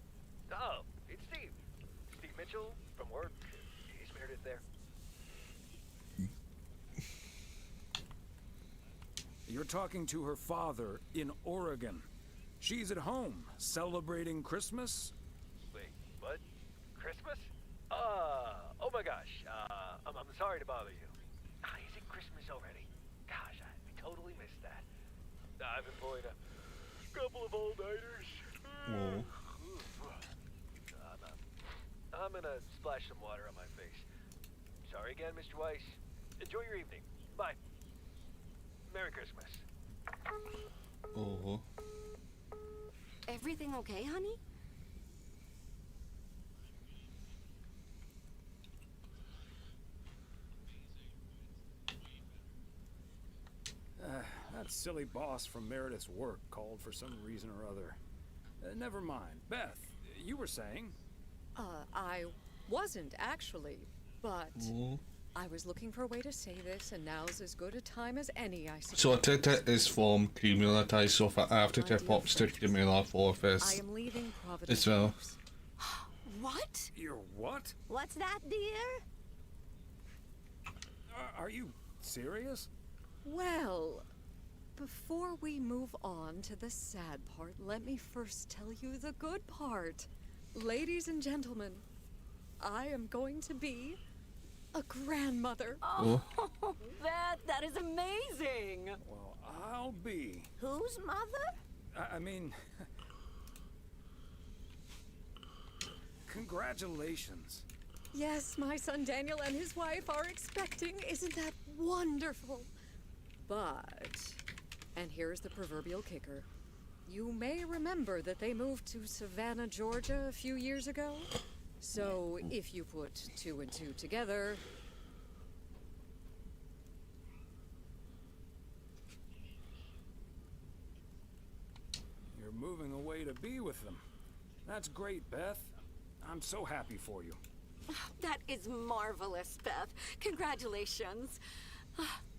Oh, it's Steve. Steve Mitchell from work. Is Meredith there? You're talking to her father in Oregon. She's at home celebrating Christmas. Wait, what? Christmas? Oh my gosh. I'm sorry to bother you. Is it Christmas already? Gosh, I totally missed that. I've been pulling a couple of all-nighters. Whoa. I'm gonna splash some water on my face. Sorry again, Mr. Weiss. Enjoy your evening. Bye. Merry Christmas. Oh. Everything okay, honey? That silly boss from Meredith's work called for some reason or other. Never mind. Beth, you were saying? I wasn't actually, but Oh. I was looking for a way to say this, and now's as good a time as any, I suppose. So I take it is from Cumulatize, so if I have to tip up to Cumula for I this am leaving Providence. as well. What? You're what? What's that, dear? Are you serious? Well, before we move on to the sad part, let me first tell you the good part. Ladies and gentlemen, I am going to be a grandmother. Oh, Beth, that is amazing. Well, I'll be. Whose mother? I mean, congratulations. Yes, my son Daniel and his wife are expecting. Isn't that wonderful? But, and here's the proverbial kicker. You may remember that they moved to Savannah, Georgia a few years ago. So if you put 2 and 2 together... You're moving away to be with them. That's great, Beth. I'm so happy for you. That is marvelous, Beth. Congratulations.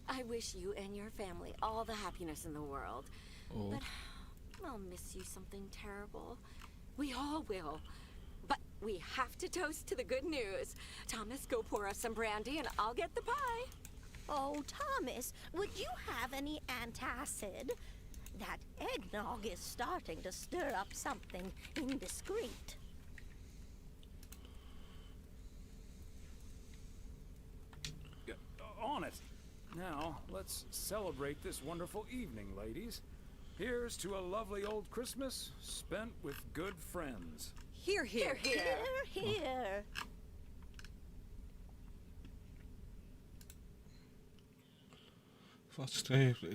I wish you and your family all the happiness in the world. Oh. But I'll miss you something terrible. We all will. But we have to toast to the good news. Thomas, go pour us some brandy and I'll get the pie. Oh, Thomas, would you have any antacid? That eggnog is starting to stir up something indiscreet. On it. Now, let's celebrate this wonderful evening, ladies. Here's to a lovely old Christmas spent with good friends. Here, here. Here, here. First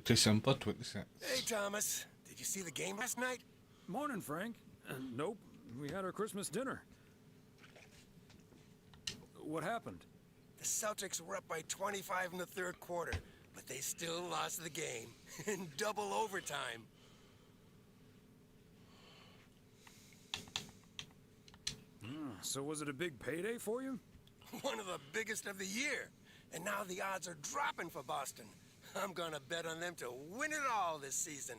December 26th. Hey, Thomas. Did you see the game last night? Morning, Frank. Nope. We had our Christmas dinner. What happened? The Celtics were up by 25 in the third quarter, but they still lost the game in double overtime. So was it a big payday for you? One of the biggest of the year. And now the odds are dropping for Boston. I'm gonna bet on them to win it all this season.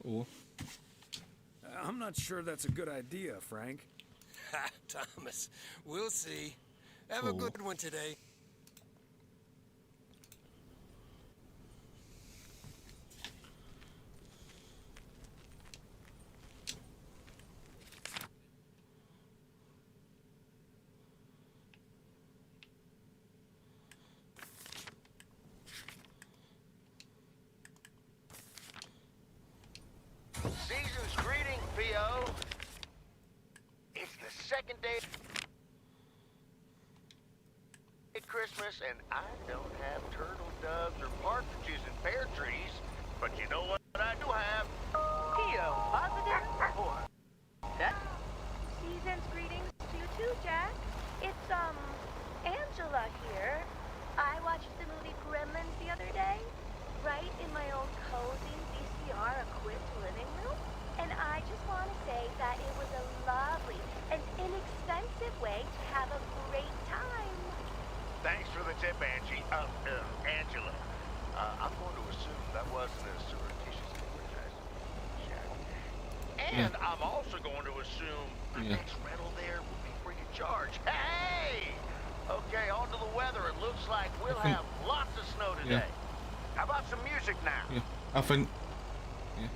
Oh. I'm not sure that's a good idea, Frank. Ha, Thomas. We'll see. Have a good one today. Season's greeting, Theo. It's the second day at Christmas, and I don't have turtle doves or partridges and pear trees, but you know what I do have? Theo, positive or that? Season's greetings to you too, Jack. It's, Angela here. I watched the movie Gremlins the other day, right in my own cozy VCR-equipped living room. And I just want to say that it was a lovely and inexpensive way to have a great time. Thanks for the tip, Angie. Angela. I'm going to assume that wasn't a surreptitious advertisement. And I'm also going to assume the next rental there will be free of charge. Hey! Okay, on to the weather. It looks like we'll have lots of snow today. How about some music now? Yeah, I think. Yeah.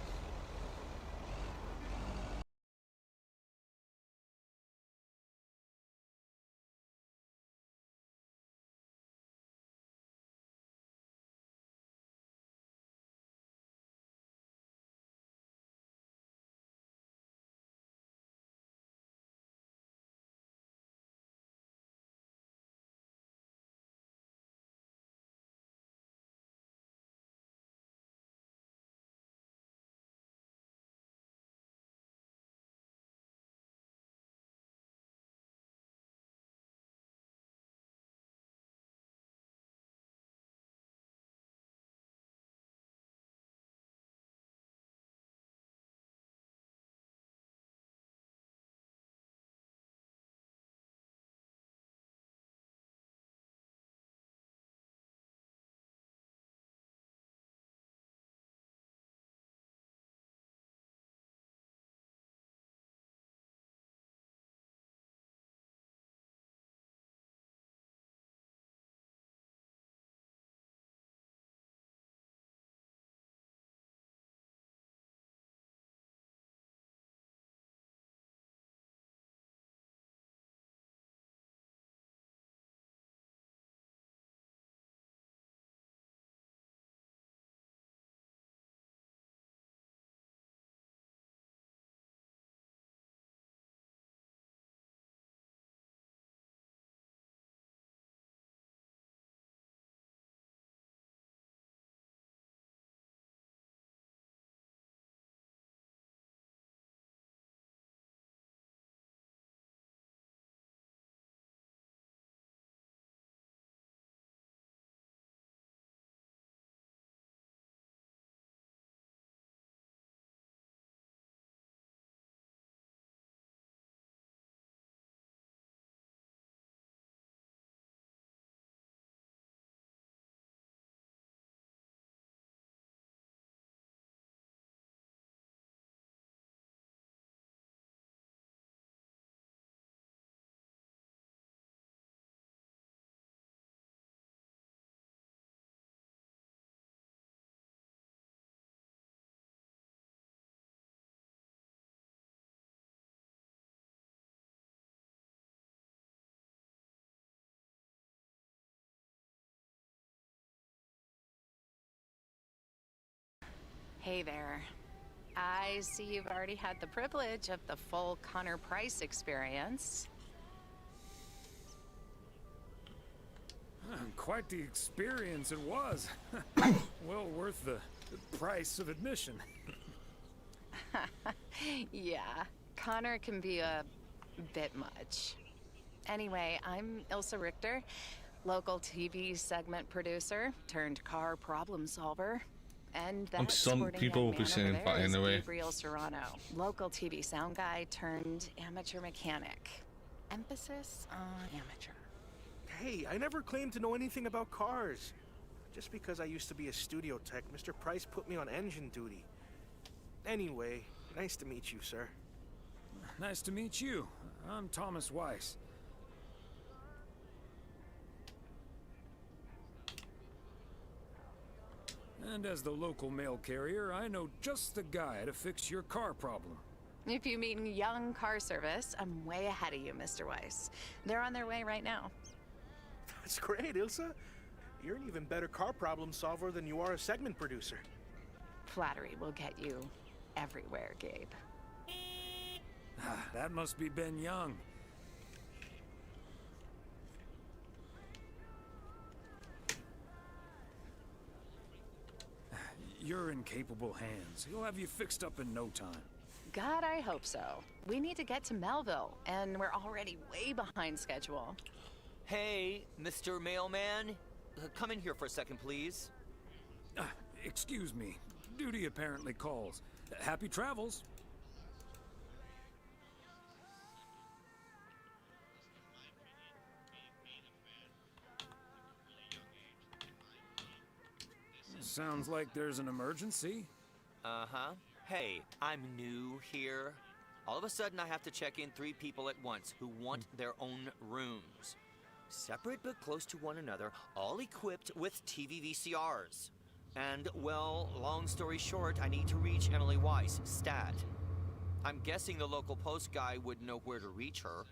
Hey there. I see you've already had the privilege of the full Connor Price experience. Quite the experience it was. Well worth the price of admission. Yeah, Connor can be a bit much. Anyway, I'm Ilsa Richter, local TV segment producer turned car problem solver. And that some people will be saying that anyway. Gabriel Serrano, local TV sound guy turned amateur mechanic. Emphasis on amateur. Hey, I never claimed to know anything about cars. Just because I used to be a studio tech, Mr. Price put me on engine duty. Anyway, nice to meet you, sir. Nice to meet you. I'm Thomas Weiss. And as the local mail carrier, I know just the guy to fix your car problem. If you mean Young Car Service, I'm way ahead of you, Mr. Weiss. They're on their way right now. That's great, Ilsa. You're an even better car problem solver than you are a segment producer. Flattery will get you everywhere, Gabe. That must be Ben Young. You're in capable hands. He'll have you fixed up in no time. God, I hope so. We need to get to Melville, and we're already way behind schedule. Hey, Mr. Mailman. Come in here for a second, please. Excuse me. Duty apparently calls. Happy travels. Sounds like there's an emergency. Uh-huh. Hey, I'm new here. All of a sudden, I have to check in 3 people at once who want their own rooms. Separate but close to one another, all equipped with TV VCRs. And, well, long story short, I need to reach Emily Weiss, stat. I'm guessing the local post guy would know where to reach her.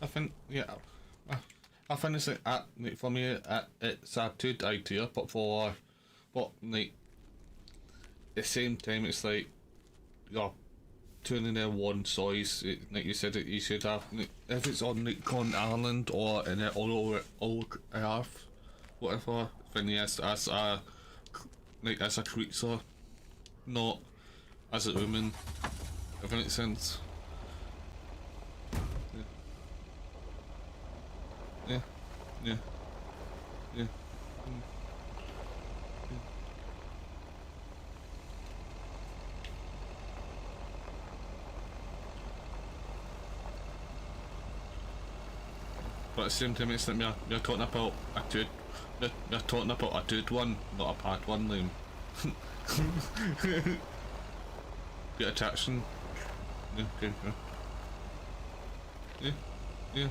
I think, yeah, I think it's like for me, it's a good idea, but like, at the same time, it's like, you're turning their one size, like you said, you should have, like, if it's on like Con Island or in it all over Earth, whatever, then yes, as a creature, not as a woman, if that makes sense. Yeah. Yeah. Yeah. But at the same time, it's like you're talking about a dude. You're talking about a dude one, not a bad one, Liam. Get attraction. Yeah. Okay. Yeah. Yeah.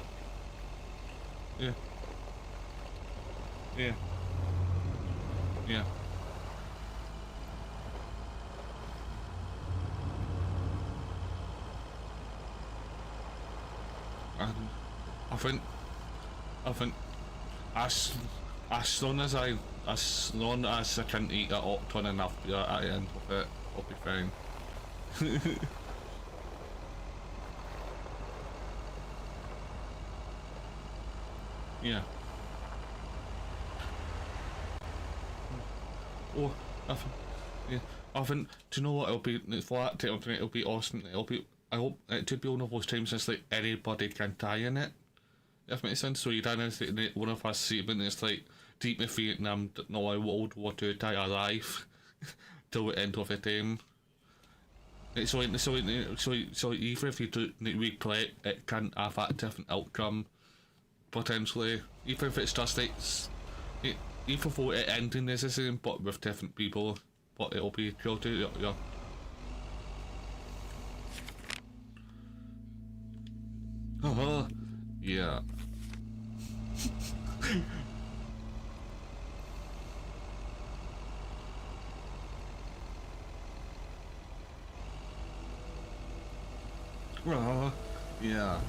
Yeah. Yeah. Yeah. And I think as long as I can eat that octon enough at the end of it, I'll be fine. Yeah. Oh, yeah. I think. Do you know what? It'll be for that title tonight. It'll be awesome. I hope it to be one of those times it's like anybody can die in it. If it makes sense. So you die in one of us segment. It's like deep in Vietnam. No, I World War II die alive till the end of the game. So even if you do replay it, it can have that different outcome potentially. Even if it's just like even though it ending is the same but with different people, but it'll be cool too. Yeah. Yeah. Yeah.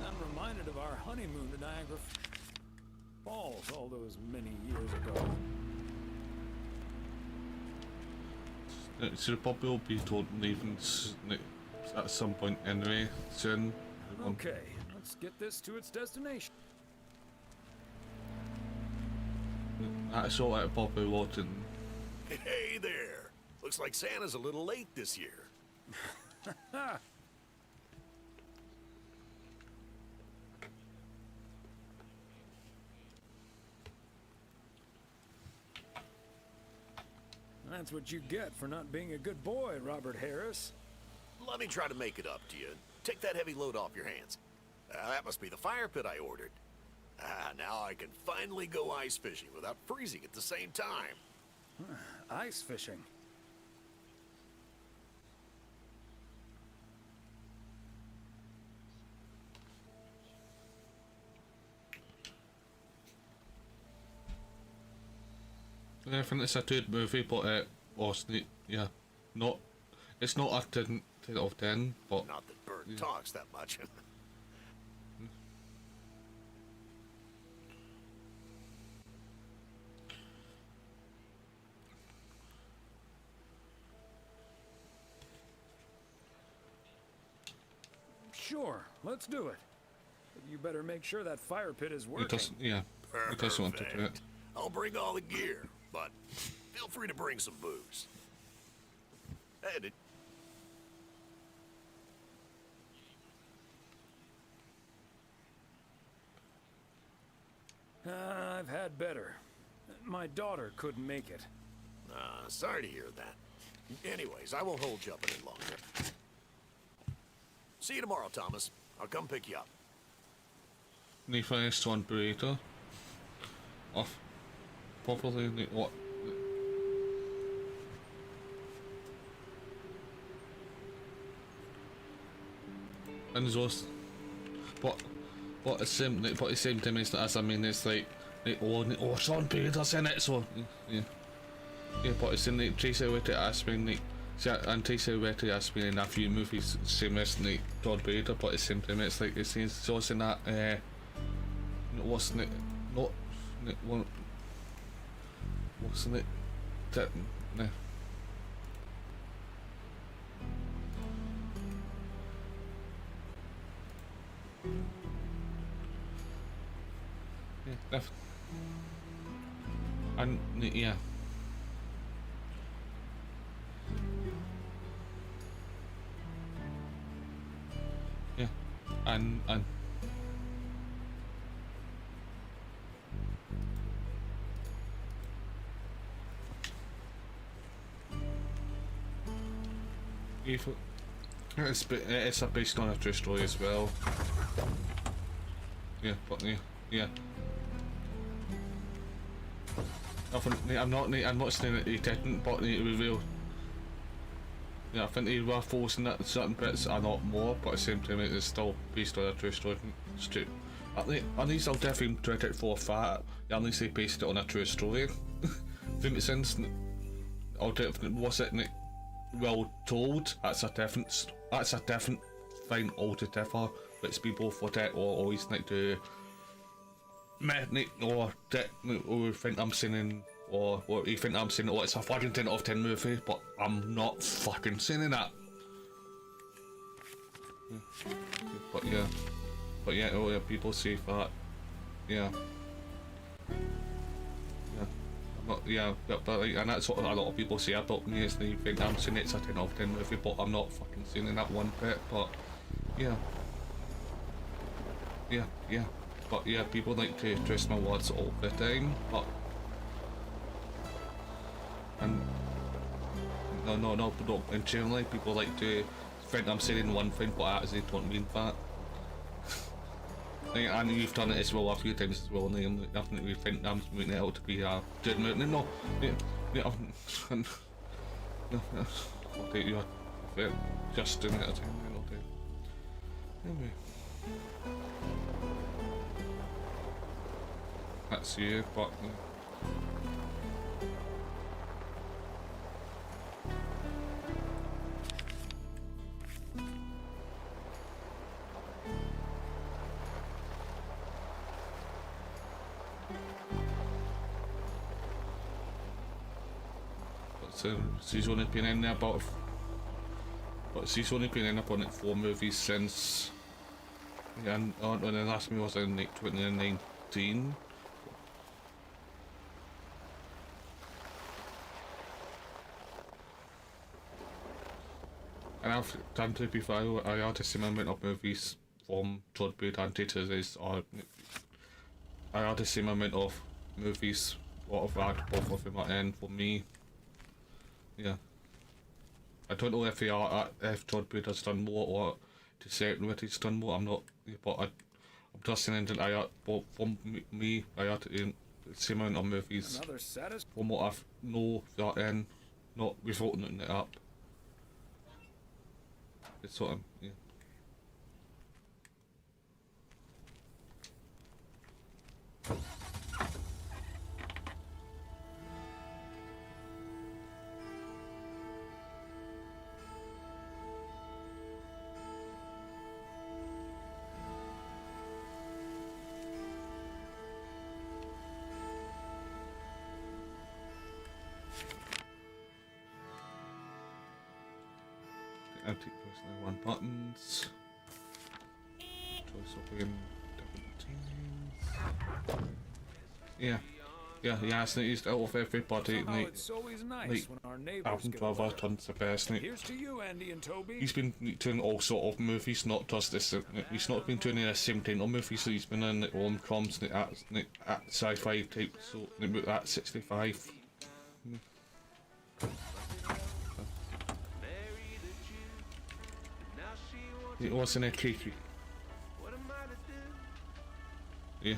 I'm reminded of our honeymoon to Niagara Falls all those many years ago. So probably will be told leaving at some point anyway soon. Okay, let's get this to its destination. I saw it probably watching. Hey there! Looks like Santa's a little late this year. That's what you get for not being a good boy, Robert Harris. Let me try to make it up to you. Take that heavy load off your hands. That must be the fire pit I ordered. Now I can finally go ice fishing without freezing at the same time. Ice fishing? I think it's a good movie, but it wasn't. Yeah, not. It's not a 10 out of 10, but not that Bert talks that much. Sure, let's do it. But you better make sure that fire pit is working. It doesn't. Yeah, it doesn't want to do it. I'll bring all the gear, but feel free to bring some booze. Hey, I've had better. My daughter couldn't make it. Sorry to hear that. Anyways, I won't hold you up any longer. See you tomorrow, Thomas. I'll come pick you up. Need finished one burrito. Off. Probably what? And those, but the same time as I mean it's like Sean Peter's in it, so yeah, but it's in like Tracy Whittaker asked me like, and Tracy Whittaker asked me in a few movies same as like Todd Bader, but at the same time it's like it's also in that wasn't it not one wasn't it that no. Yeah, and yeah. Yeah, and it's based on a true story as well. Yeah, but yeah. I'm not saying that he didn't, but he revealed. Yeah, I think they were forcing that certain bits a lot more, but at the same time it is still based on a true story. At least I'll definitely credit it for a fact. At least they based it on a true story. If it makes sense. Or was it well told? That's a different thing altogether. Let's be both for that, or always like to or think I'm saying, or you think I'm saying, oh, it's a fucking 10 out of 10 movie, but I'm not fucking saying that. But yeah, oh yeah, people say that, yeah, but like, and that's what a lot of people say about me, is they think I'm saying it's a 10 out of 10 movie, but I'm not fucking saying that one bit. But yeah. But yeah, people like to twist my words all the time, but and no, and generally people like to think I'm saying one thing, but I actually don't mean that. And you've done it as well a few times as well, and I think you think I'm making it out to be a dead man. No, I'll take you just doing it at a time, anyway. That's you, but she's only been in there about. But she's only been in about 4 movies since. Yeah, and the last movie was in 2019. And I've done to before. I had a similar amount of movies from Todd Bird and Taters, or I had a similar amount of movies. What I've had both of them are in for me. Yeah. I don't know if Todd Bird has done more, or to say what he's done more. I'm not, but I'm just saying that I had, but from me, I had the same amount of movies. From what I know that in, not without nothing it up. It's sort of, yeah. Antique personal 1 buttons. Choice of different teams. Yeah, it's used out of everybody. It's always nice when our neighbors get Driver tons of best. Here's to you, Andy and Toby. He's been doing all sort of movies, not just this. He's not been doing the same kind of movies. So he's been in the rom-coms, at sci-fi type, so at 65. It wasn't a cakey. Yeah.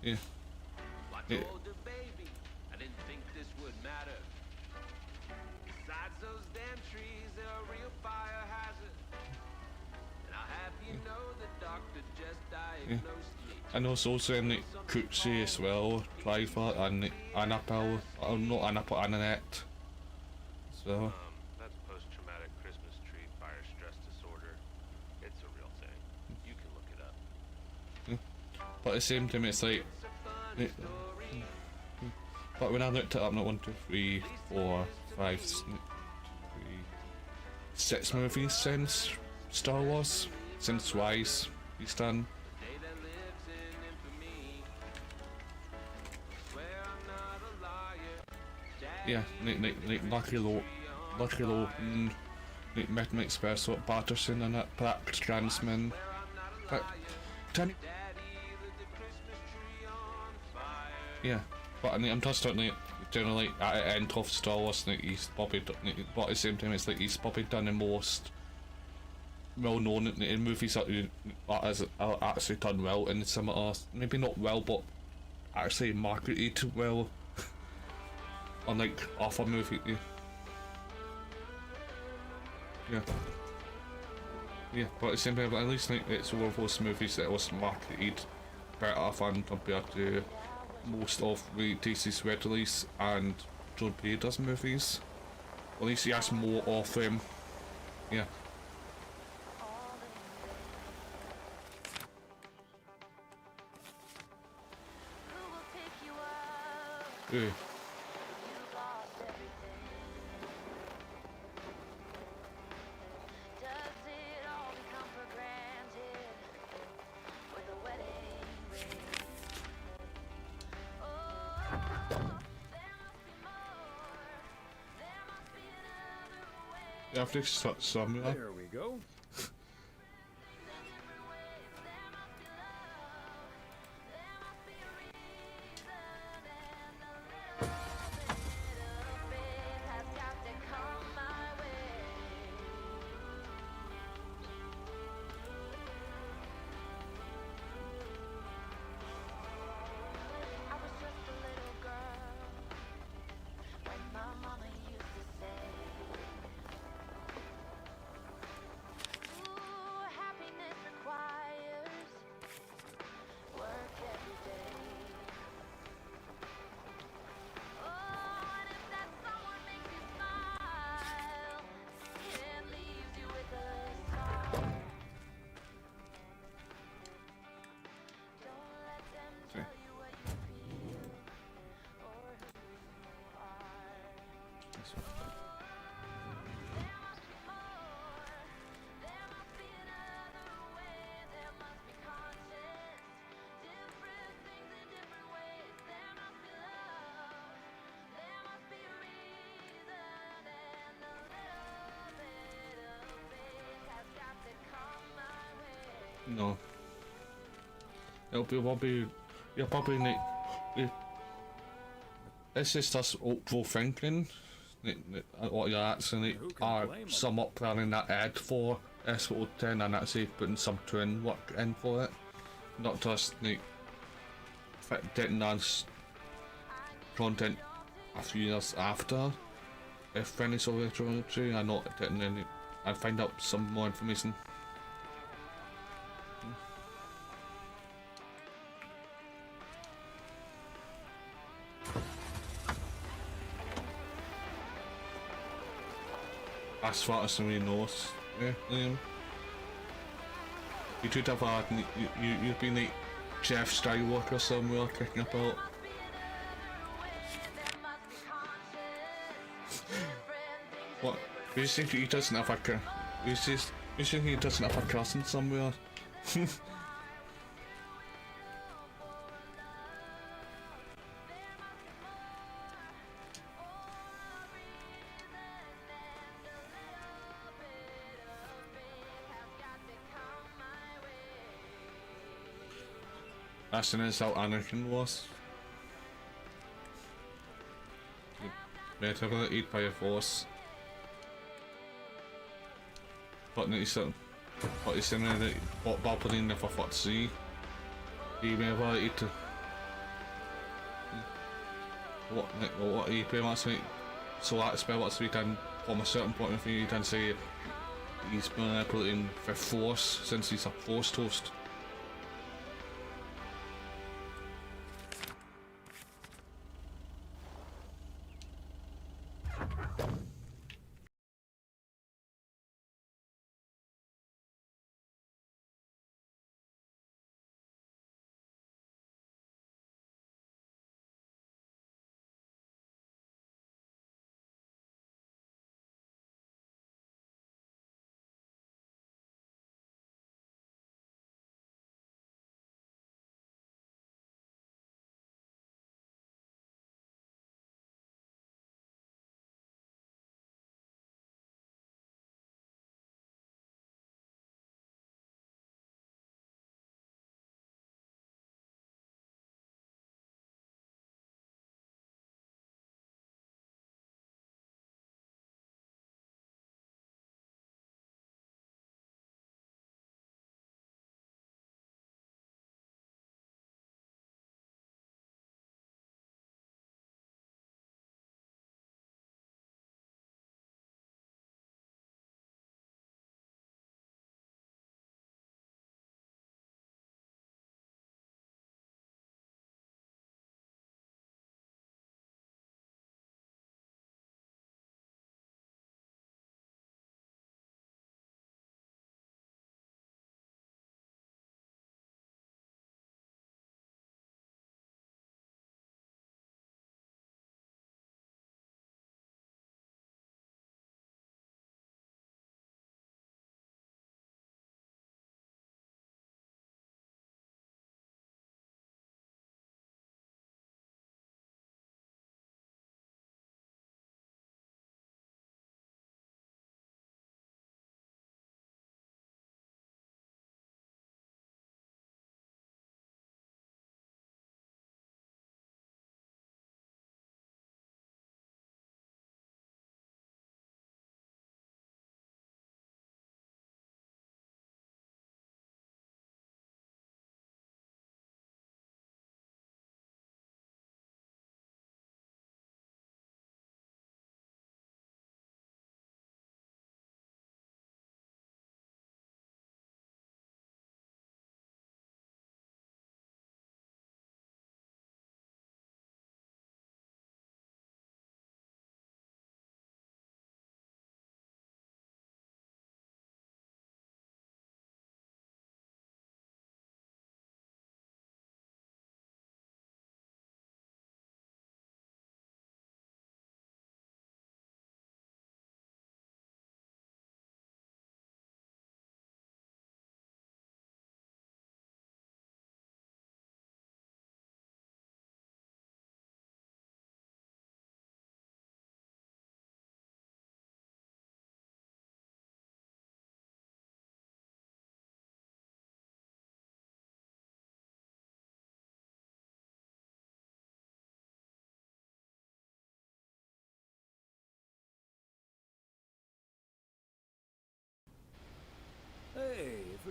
I told the baby I didn't think this would matter. Besides those damn trees, they're a real fire hazard. And I'll have you know the doctor just diagnosed me. And also in the Cooksey as well, Driver and Annabelle, not Annabelle, Annette as well. That's post-traumatic Christmas tree fire stress disorder. It's a real thing. You can look it up. But at the same time, it's like. But when I looked it up, not 1, 2, 3, 4, 5, 6 movies since Star Wars, since Rise, he's done. Yeah, Lucky Low, Midnight Express, Patterson and that, Black Transman. Yeah, but I'm just starting generally at the end of Star Wars, he's probably done, but at the same time it's like he's probably done the most well known in movies that are actually done well, and some are maybe not well but actually marketed well. unlike other movie. Yeah. Yeah, but at the same time, at least like, it's one of those movies that was marketed better than compared to most of the DC's red release and John Peter's movies. At least he has more of them. Yeah. Ooh. You have to start somewhere. There we go. No. It'll probably, you'll probably need, it's just us hopeful thinking, what you're actually sum up planning that ad for SO10 and actually putting some twin work in for it. Not just like, getting us content a few years after, if finish over the trilogy, and not getting any, and find out some more information. As far as somebody knows, yeah, Liam. You could have had, you've been like Jeff Skywalker somewhere kicking about. What? You think he doesn't have a you think he doesn't have a cousin somewhere? That's how Anakin was. Better eat by a force. But he's saying that what Palpatine never thought to see. He never eat to what he pretty much like, so that's by what's we done from a certain point of view. He didn't say he's manipulating the force since he's a force toast.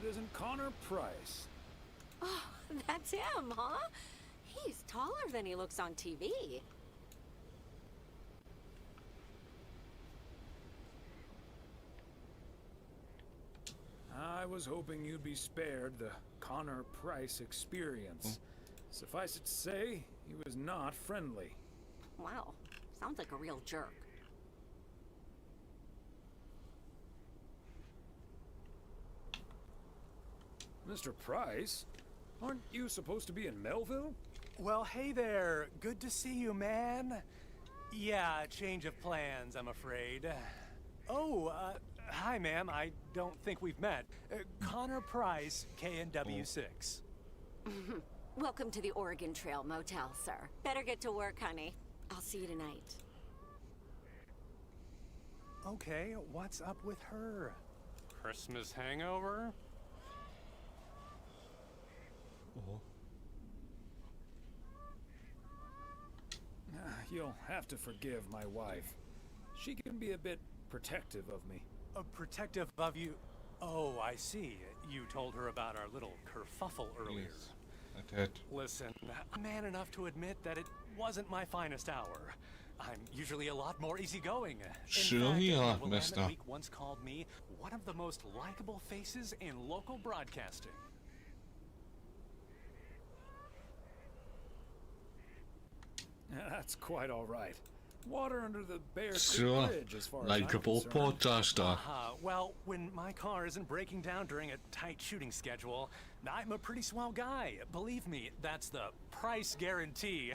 isn't Connor Price. Oh, that's him, huh? He's taller than he looks on TV. I was hoping you'd be spared the Connor Price experience. Suffice it to say, he was not friendly. Wow, sounds like a real jerk. Mr. Price? Aren't you supposed to be in Melville? Well, hey there. Good to see you, man. Yeah, change of plans, I'm afraid. Oh, hi, ma'am. I don't think we've met. Connor Price, KNW6. Welcome to the Oregon Trail Motel, sir. Better get to work, honey. I'll see you tonight. Okay, what's up with her? Christmas hangover? You'll have to forgive my wife. She can be a bit protective of me. Protective of you? Oh, I see. You told her about our little kerfuffle earlier. Yes, I did. Listen, I'm man enough to admit that it wasn't my finest hour. I'm usually a lot more easygoing. Sure you are, Willamette mister. Week once called me one of the most likable faces in local broadcasting. That's quite all right. Water under the Bear Creek Sure, Bridge, as far as likeable I'm concerned. podcaster. Well, when my car isn't breaking down during a tight shooting schedule, I'm a pretty swell guy. Believe me, that's the price guarantee.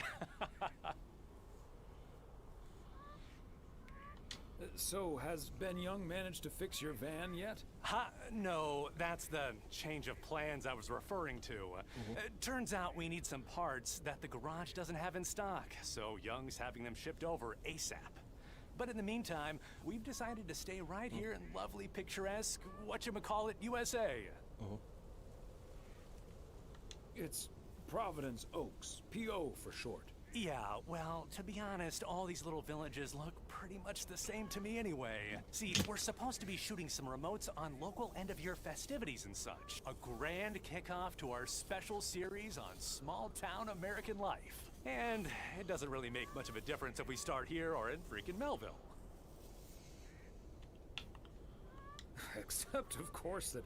So, has Ben Young managed to fix your van yet? No, that's the change of plans I was referring to. Turns out we need some parts that the garage doesn't have in stock, so Young's having them shipped over ASAP. But in the meantime, we've decided to stay right here in lovely, picturesque, whatchamacallit, USA. It's Providence Oaks, P.O. for short. Yeah, well, to be honest, all these little villages look pretty much the same to me anyway. See, we're supposed to be shooting some remotes on local end-of-year festivities and such. A grand kickoff to our special series on small-town American life. And it doesn't really make much of a difference if we start here or in freaking Melville. Except, of course, that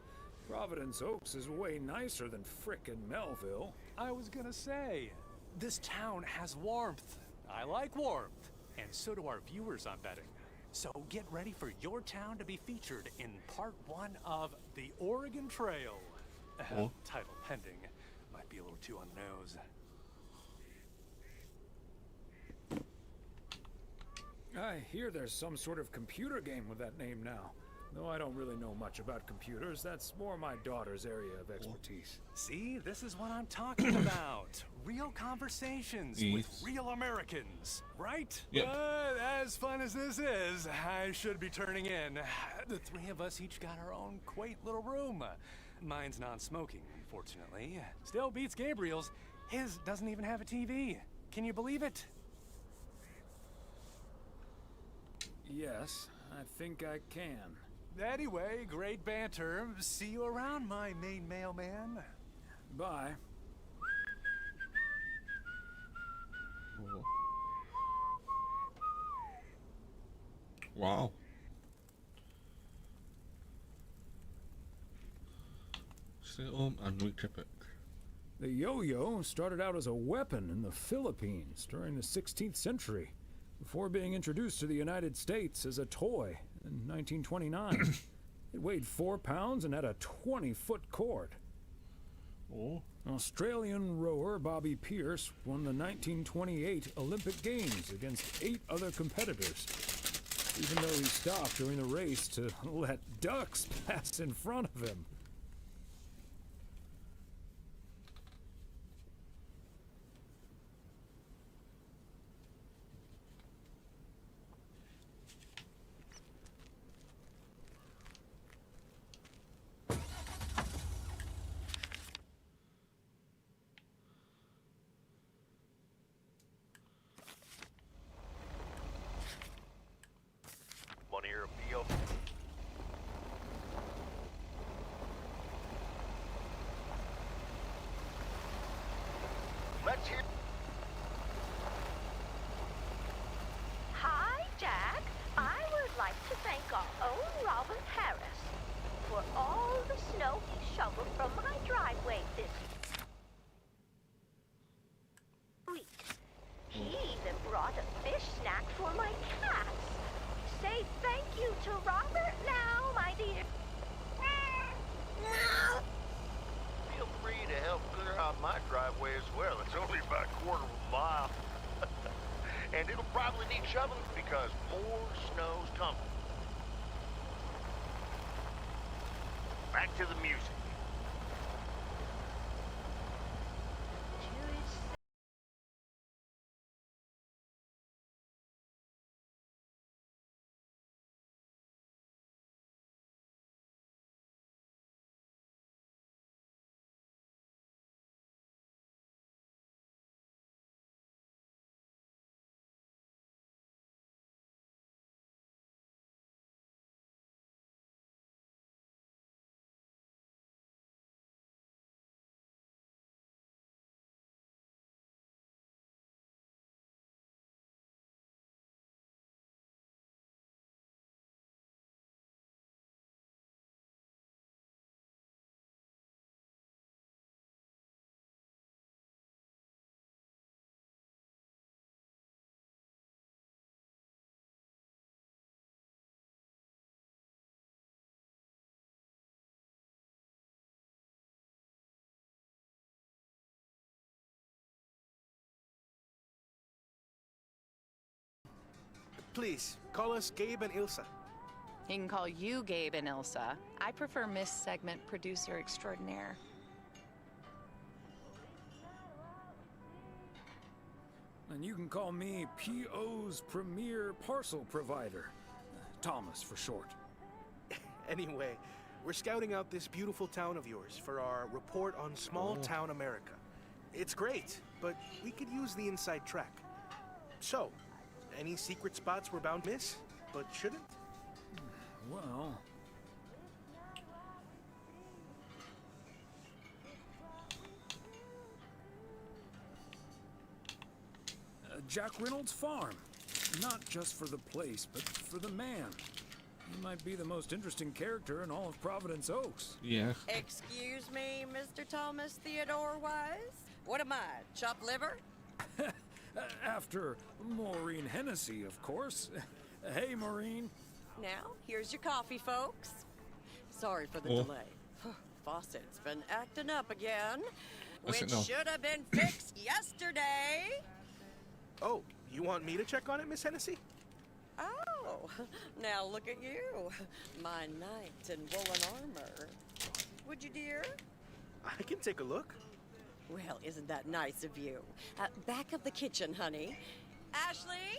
Providence Oaks is way nicer than frickin' Melville. I was gonna say, this town has warmth. I like warmth. And so do our viewers, I'm betting. So get ready for your town to be featured in part 1 of The Oregon Trail. Title pending. Might be a little too on the nose. I hear there's some sort of computer game with that name now. Though I don't really know much about computers, that's more my daughter's area of expertise. See, this is what I'm talking about. Real conversations with real Americans, right? Yep. But as fun as this is, I should be turning in. The three of us each got our own quaint little room. Mine's non-smoking, unfortunately. Still beats Gabriel's. His doesn't even have a TV. Can you believe it? Yes, I think I can. Anyway, great banter. See you around, my main mailman. Bye. Wow. Stay home and read your book. The yo-yo started out as a weapon in the Philippines during the 16th century, before being introduced to the United States as a toy in 1929. It weighed 4 pounds and had a 20-foot cord. Australian rower Bobby Pierce won the 1928 Olympic Games against 8 other competitors, even though he stopped during the race to let ducks pass in front of him. here. Hi, Jack. I would like to thank our own Robin Harris for all the snow he shoveled from my driveway this week. He even brought a fish snack for my cats. Say thank you to Robert now, my dear. Feel free to help clear out my driveway as well. It's only about a quarter of a mile. And it'll probably need shoveling because more snow's coming. Back to the music. Please, call us Gabe and Ilsa. He can call you Gabe and Ilsa. I prefer Miss Segment Producer Extraordinaire. And you can call me PO's Premier Parcel Provider. Thomas for short. Anyway, we're scouting out this beautiful town of yours for our report on small town America. It's great, but we could use the inside track. So, any secret spots we're bound to miss, but shouldn't? Well... Jack Reynolds' farm. Not just for the place, but for the man. He might be the most interesting character in all of Providence Oaks. Yeah. Excuse me, Mr. Thomas Theodore Wise? What am I, chopped liver? After Maureen Hennessy, of course. Hey, Maureen. Now, here's your coffee, folks. Sorry for the delay. Faucet's been acting up again, which should have been fixed yesterday. Oh, you want me to check on it, Miss Hennessy? Oh, now look at you. My knight in woolen armor. Would you, dear? I can take a look. Well, isn't that nice of you? Back of the kitchen, honey. Ashley,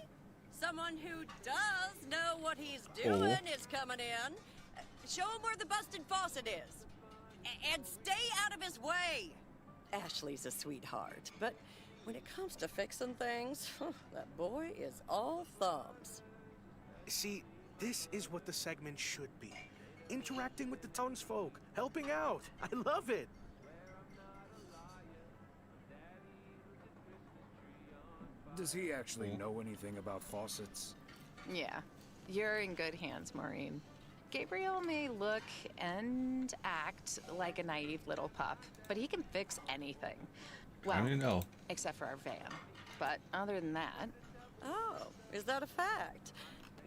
someone who does know what he's doing is coming in. Show him where the busted faucet is. And stay out of his way. Ashley's a sweetheart, but when it comes to fixing things, that boy is all thumbs. See, this is what the segment should be. Interacting with the townsfolk, helping out. I love it. Does he actually know anything about faucets? Yeah, you're in good hands, Maureen. Gabriel may look and act like a naive little pup, but he can fix anything. Well, I know. Except for our van. But other than that... Oh, is that a fact?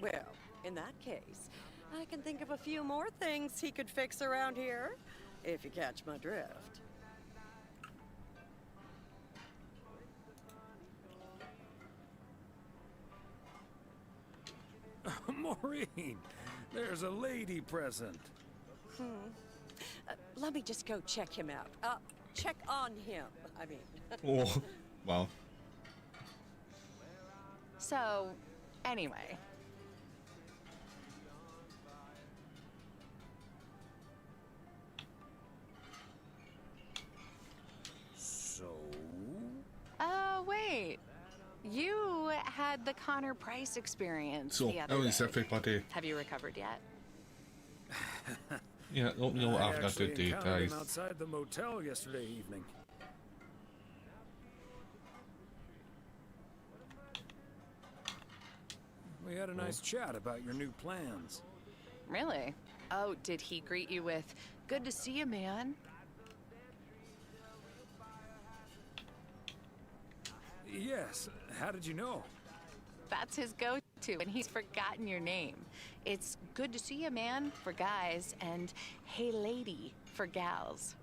Well, in that case, I can think of a few more things he could fix around here, if you catch my drift. Maureen, there's a lady present. Let me just go check him out. Check on him, I mean. Oh, wow. So, anyway. So? Wait. You had the Connor Price experience So, the other day. Party. Have you recovered yet? Yeah, no, I I've got actually the encountered details. him outside the motel yesterday evening. We had a nice chat about your new plans. Really? Oh, did he greet you with, "Good to see you, man"? Yes. How did you know? That's his go-to, and he's forgotten your name. It's "Good to see you, man" for guys, and "Hey, lady" for gals.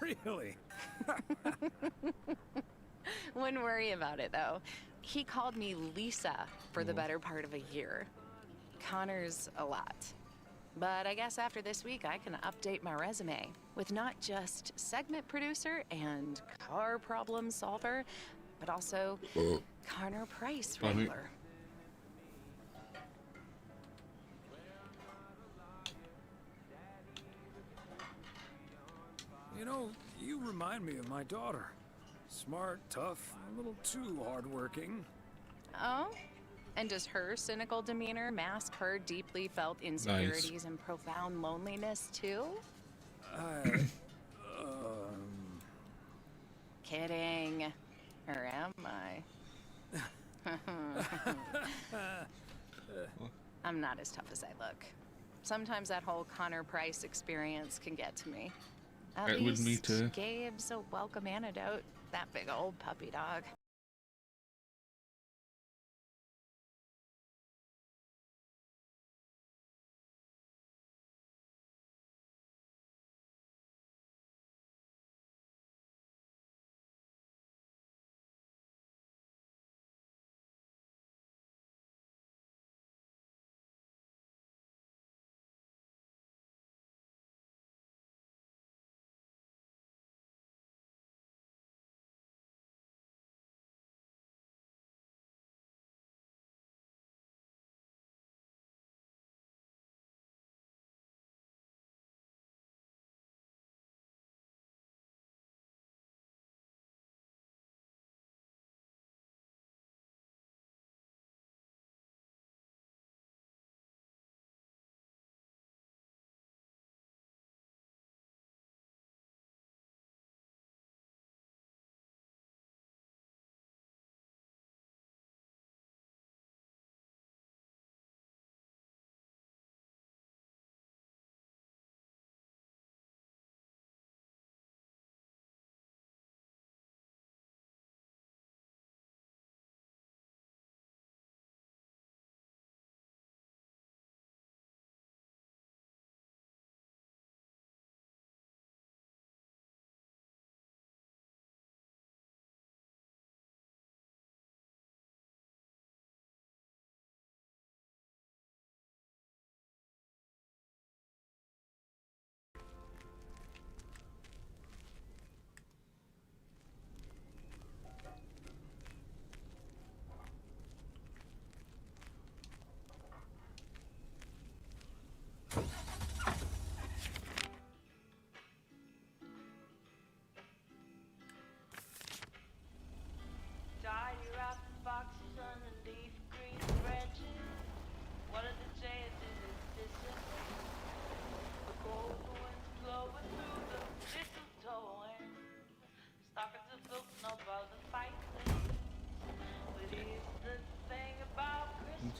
Really? Wouldn't worry about it, though. He called me Lisa for the better part of a year. Connor's a lot. But I guess after this week, I can update my resume with not just segment producer and car problem solver, but also Connor Price wrangler. You know, you remind me of my daughter. Smart, tough, a little too hardworking. Oh? And does her cynical demeanor mask her deeply felt insecurities and profound loneliness, too? Kidding. Or am I? I'm not as tough as I look. Sometimes that whole Connor Price experience can get to me. At It least would me too. Gabe's a welcome antidote. That big old puppy dog.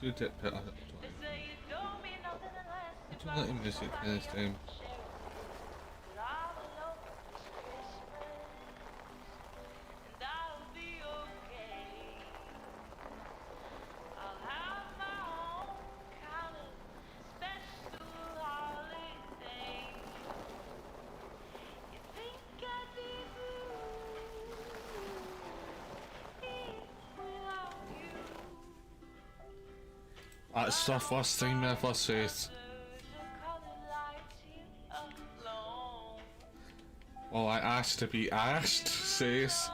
Do dip it. I don't let him miss it this time. That's the first thing I ever said. Well, I asked to be asked, says.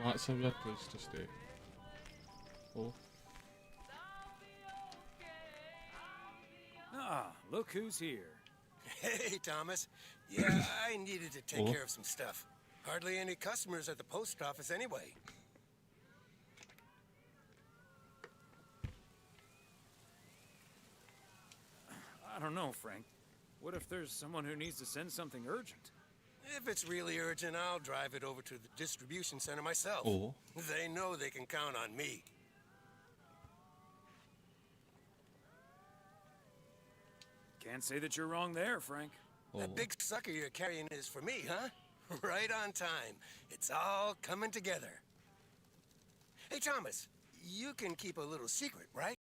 That's a weird place to stay. Oh. Ah, look who's here. Hey, Thomas. Yeah, I needed to take Oh. care of some stuff. Hardly any customers at the post office anyway. I don't know, Frank. What if there's someone who needs to send something urgent? If it's really urgent, I'll drive it over to the distribution center myself. Oh. They know they can count on me. Can't say that you're wrong there, Frank. That big sucker you're carrying is for me, huh? Right on time. It's all coming together. Hey, Thomas, you can keep a little secret, right?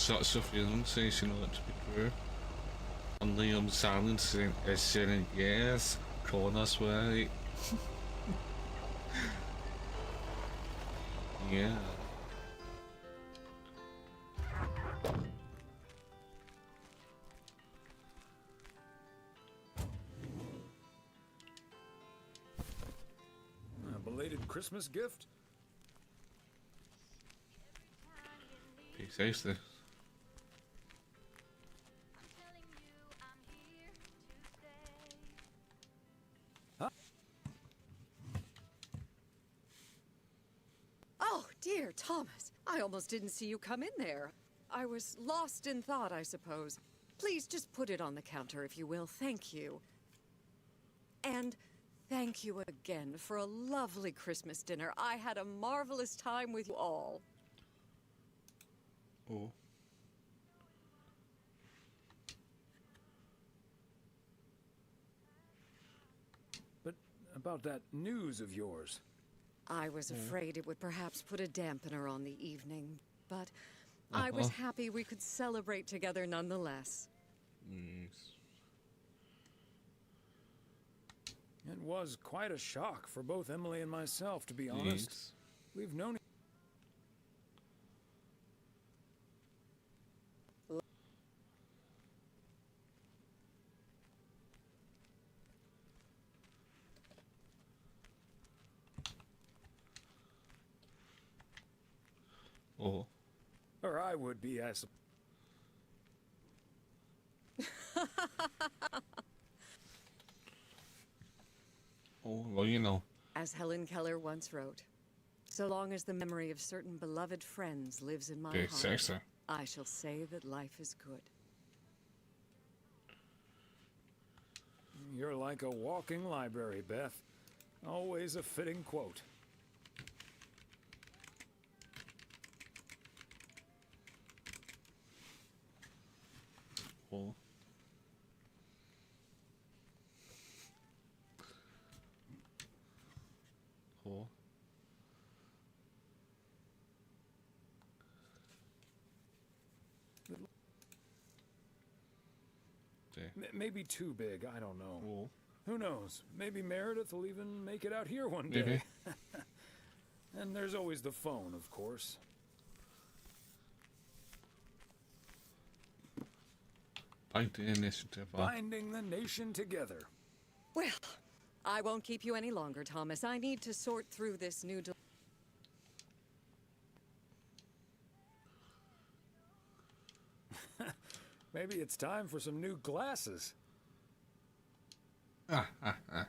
sorts of feeling says you know it to be true. And Liam Silence is saying yes, Connor's right. Yeah. A belated Christmas gift? Precisely. Oh, dear, Thomas. I almost didn't see you come in there. I was lost in thought, I suppose. Please just put it on the counter, if you will. Thank you. And thank you again for a lovely Christmas dinner. I had a marvelous time with you all. Oh. But about that news of yours. I was afraid it would perhaps put a dampener on the evening, but I was happy we could celebrate together nonetheless. Yes. It was quite a shock for both Emily and myself, to be honest. Yes. We've known Oh. or I would be, I suppose. Oh, well, you know. As Helen Keller once wrote, so long as the memory of certain beloved friends lives in my Okay, heart, sexy. I shall say that life is good. You're like a walking library, Beth. Always a fitting quote. Oh. Oh. Okay. Maybe too big, I don't know. Oh. Who knows? Maybe Meredith will even make it out here one Maybe. day. And there's always the phone, of course. Bind the initiative up. Binding the nation together. Well, I won't keep you any longer, Thomas. I need to sort through this new... Maybe it's time for some new glasses. Ah, ah, ah.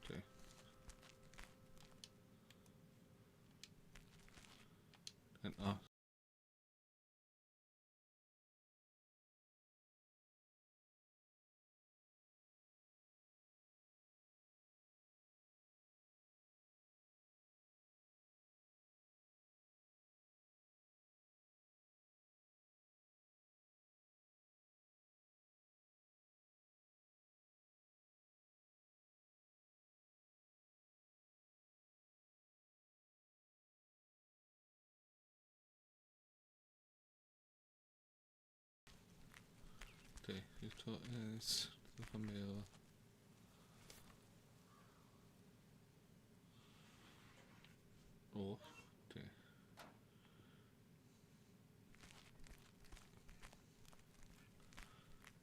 Okay. And okay, ito is the camera. Oh, okay.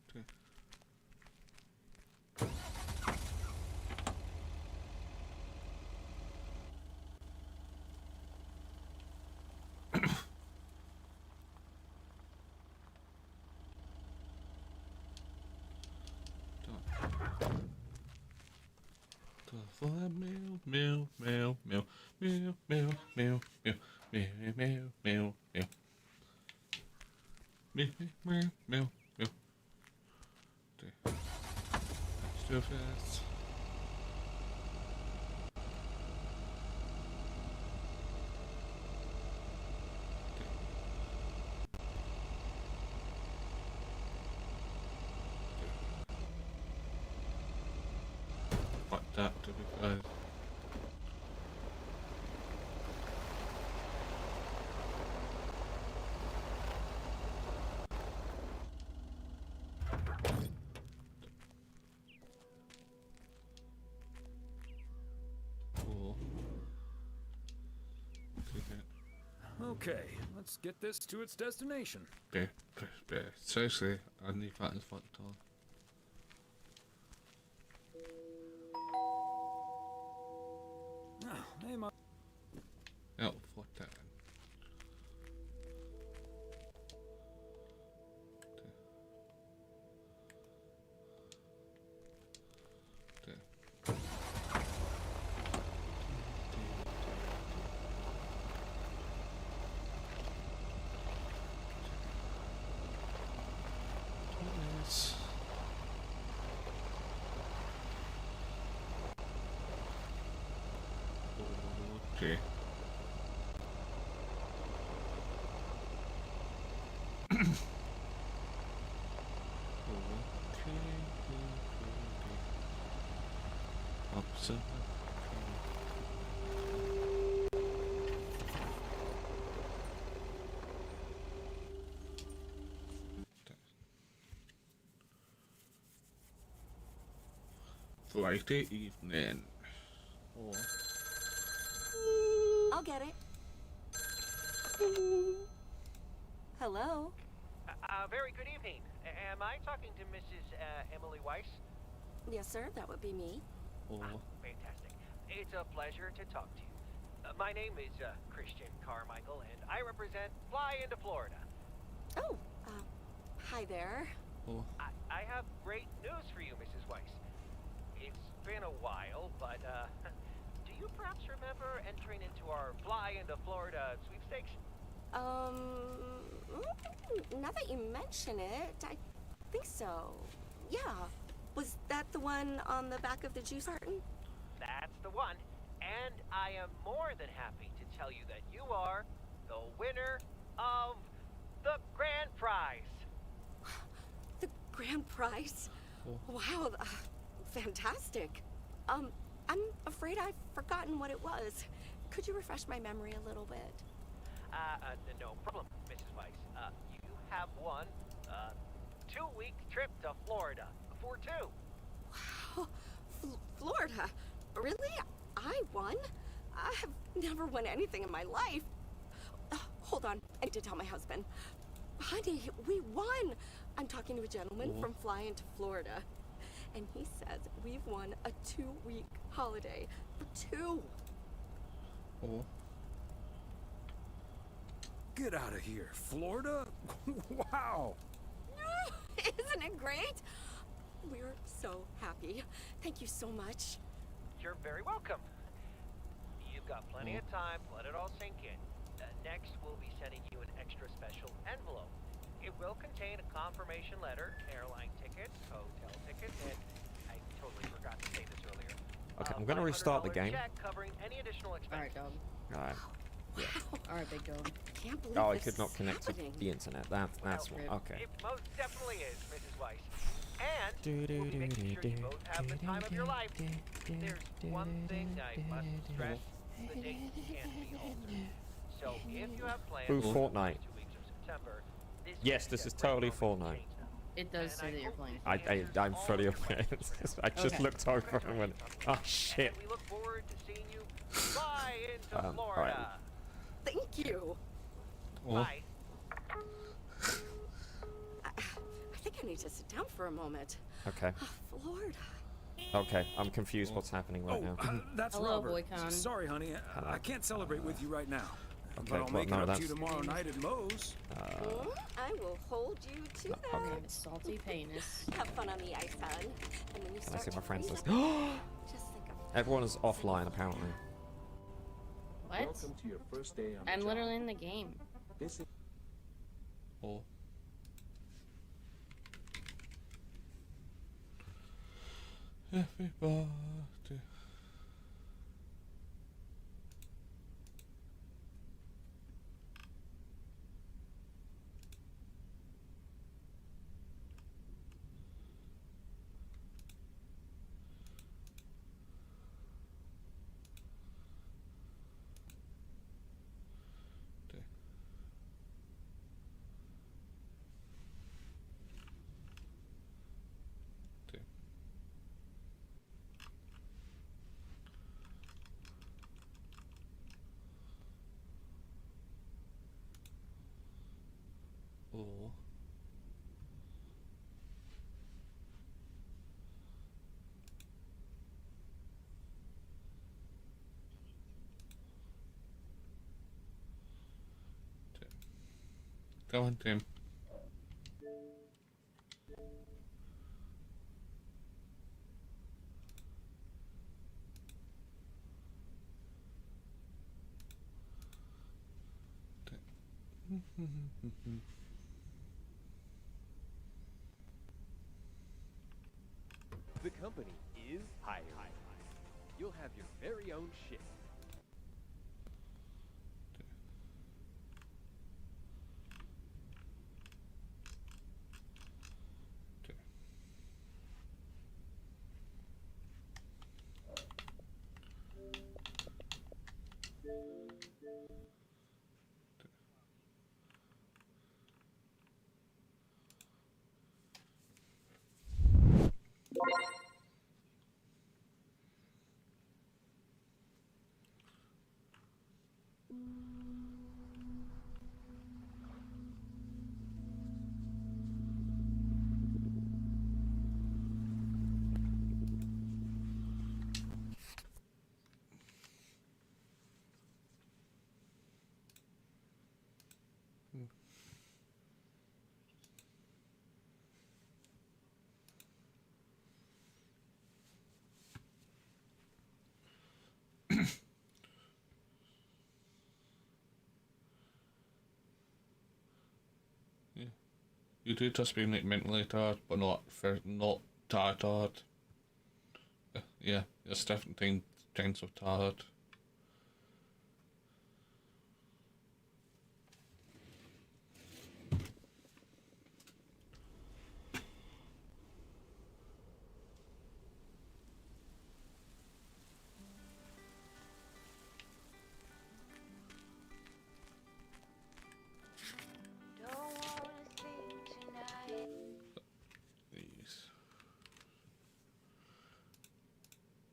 Okay. Meow, meow, meow, meow, meow, meow, meow, meow, meow, meow, meow, meow. Meow, meow, meow, meow. Okay. Let's do fast. that to be fair. Cool. Okay, let's get this to its destination. Seriously, I need that in front of time. Hey, Ma. Oh, fuck that. Okay. Opposite. Friday evening. Or I'll get it. Hello? Very good evening. Am I talking to Mrs. Emily Weiss? Yes, sir, that would be me. Fantastic. It's a pleasure to talk to you. My name is Christian Carmichael, and I represent Fly into Florida. Oh, hi there. I have great news for you, Mrs. Weiss. It's been a while, but do you perhaps remember entering into our Fly into Florida sweepstakes? Now that you mention it, I think so. Yeah. Was that the one on the back of the juice carton? That's the one. And I am more than happy to tell you that you are the winner of the grand prize. The grand prize? Wow, fantastic. I'm afraid I've forgotten what it was. Could you refresh my memory a little bit? No problem, Mrs. Weiss. You have won a 2-week trip to Florida for two. Wow, Florida? Really? I won? I have never won anything in my life. Hold on, I need to tell my husband. Honey, we won. I'm talking to a gentleman from Fly into Florida, and he says we've won a 2-week holiday for two. Get out of here, Florida? Wow. Isn't it great? We're so happy. Thank you so much. You're very welcome. You've got plenty of time to let it all sink in. Next, we'll be sending you an extra special envelope. It will contain a confirmation letter, airline tickets, hotel tickets, and I totally forgot to say this earlier. Okay, I'm gonna restart the game. Check covering any additional expenses. Alright, dog. Alright. Yeah. Alright, big dog. Can't believe Oh, I this could not is connect happening. to the internet. That's what. Okay. It most definitely is, Mrs. Weiss. And we'll be making sure you both have the time of your life. There's one thing I must stress. The date can't be altered. So if you have plans Ooh, for the Fortnite. first 2 weeks of September, this Yes, this is totally Fortnite. It does say that you're playing. I'm fully aware. I just Okay. looked over and went, oh shit. we look forward to seeing you fly into Florida. alright. Thank you. Bye. I think I need to sit down for a moment. Okay. Florida. Okay, I'm confused what's happening right now. That's Hello, Robert. Boycon. Sorry, honey. Hello. I can't celebrate with you right now. Okay, But I'll well, make no, it up to you that's- tomorrow night at Moe's. I will hold you to that. Okay. Salty penis. Have fun on the ice, son. And when you Can I start see my to friends freeze list? up, just think of Everyone is offline apparently. What? Welcome to your first day on the I'm job. literally in the game. This is Everybody. Go on, team. The company is hired. You'll have your very own ship. You do just being like mentally tired, but not tired. Yeah, there's different kinds of tired.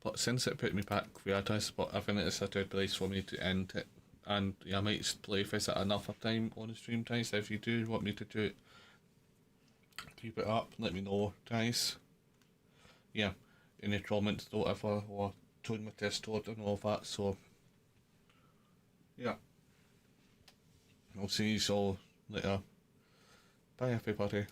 But since it put me back where it is, but I think it's a good place for me to end it. And yeah, I might play with it another time on the stream, guys. If you do want me to do it, keep it up, let me know, guys. Yeah, any comments, whatever, or tune my Discord and all that, so yeah. I'll see you all later. Bye everybody.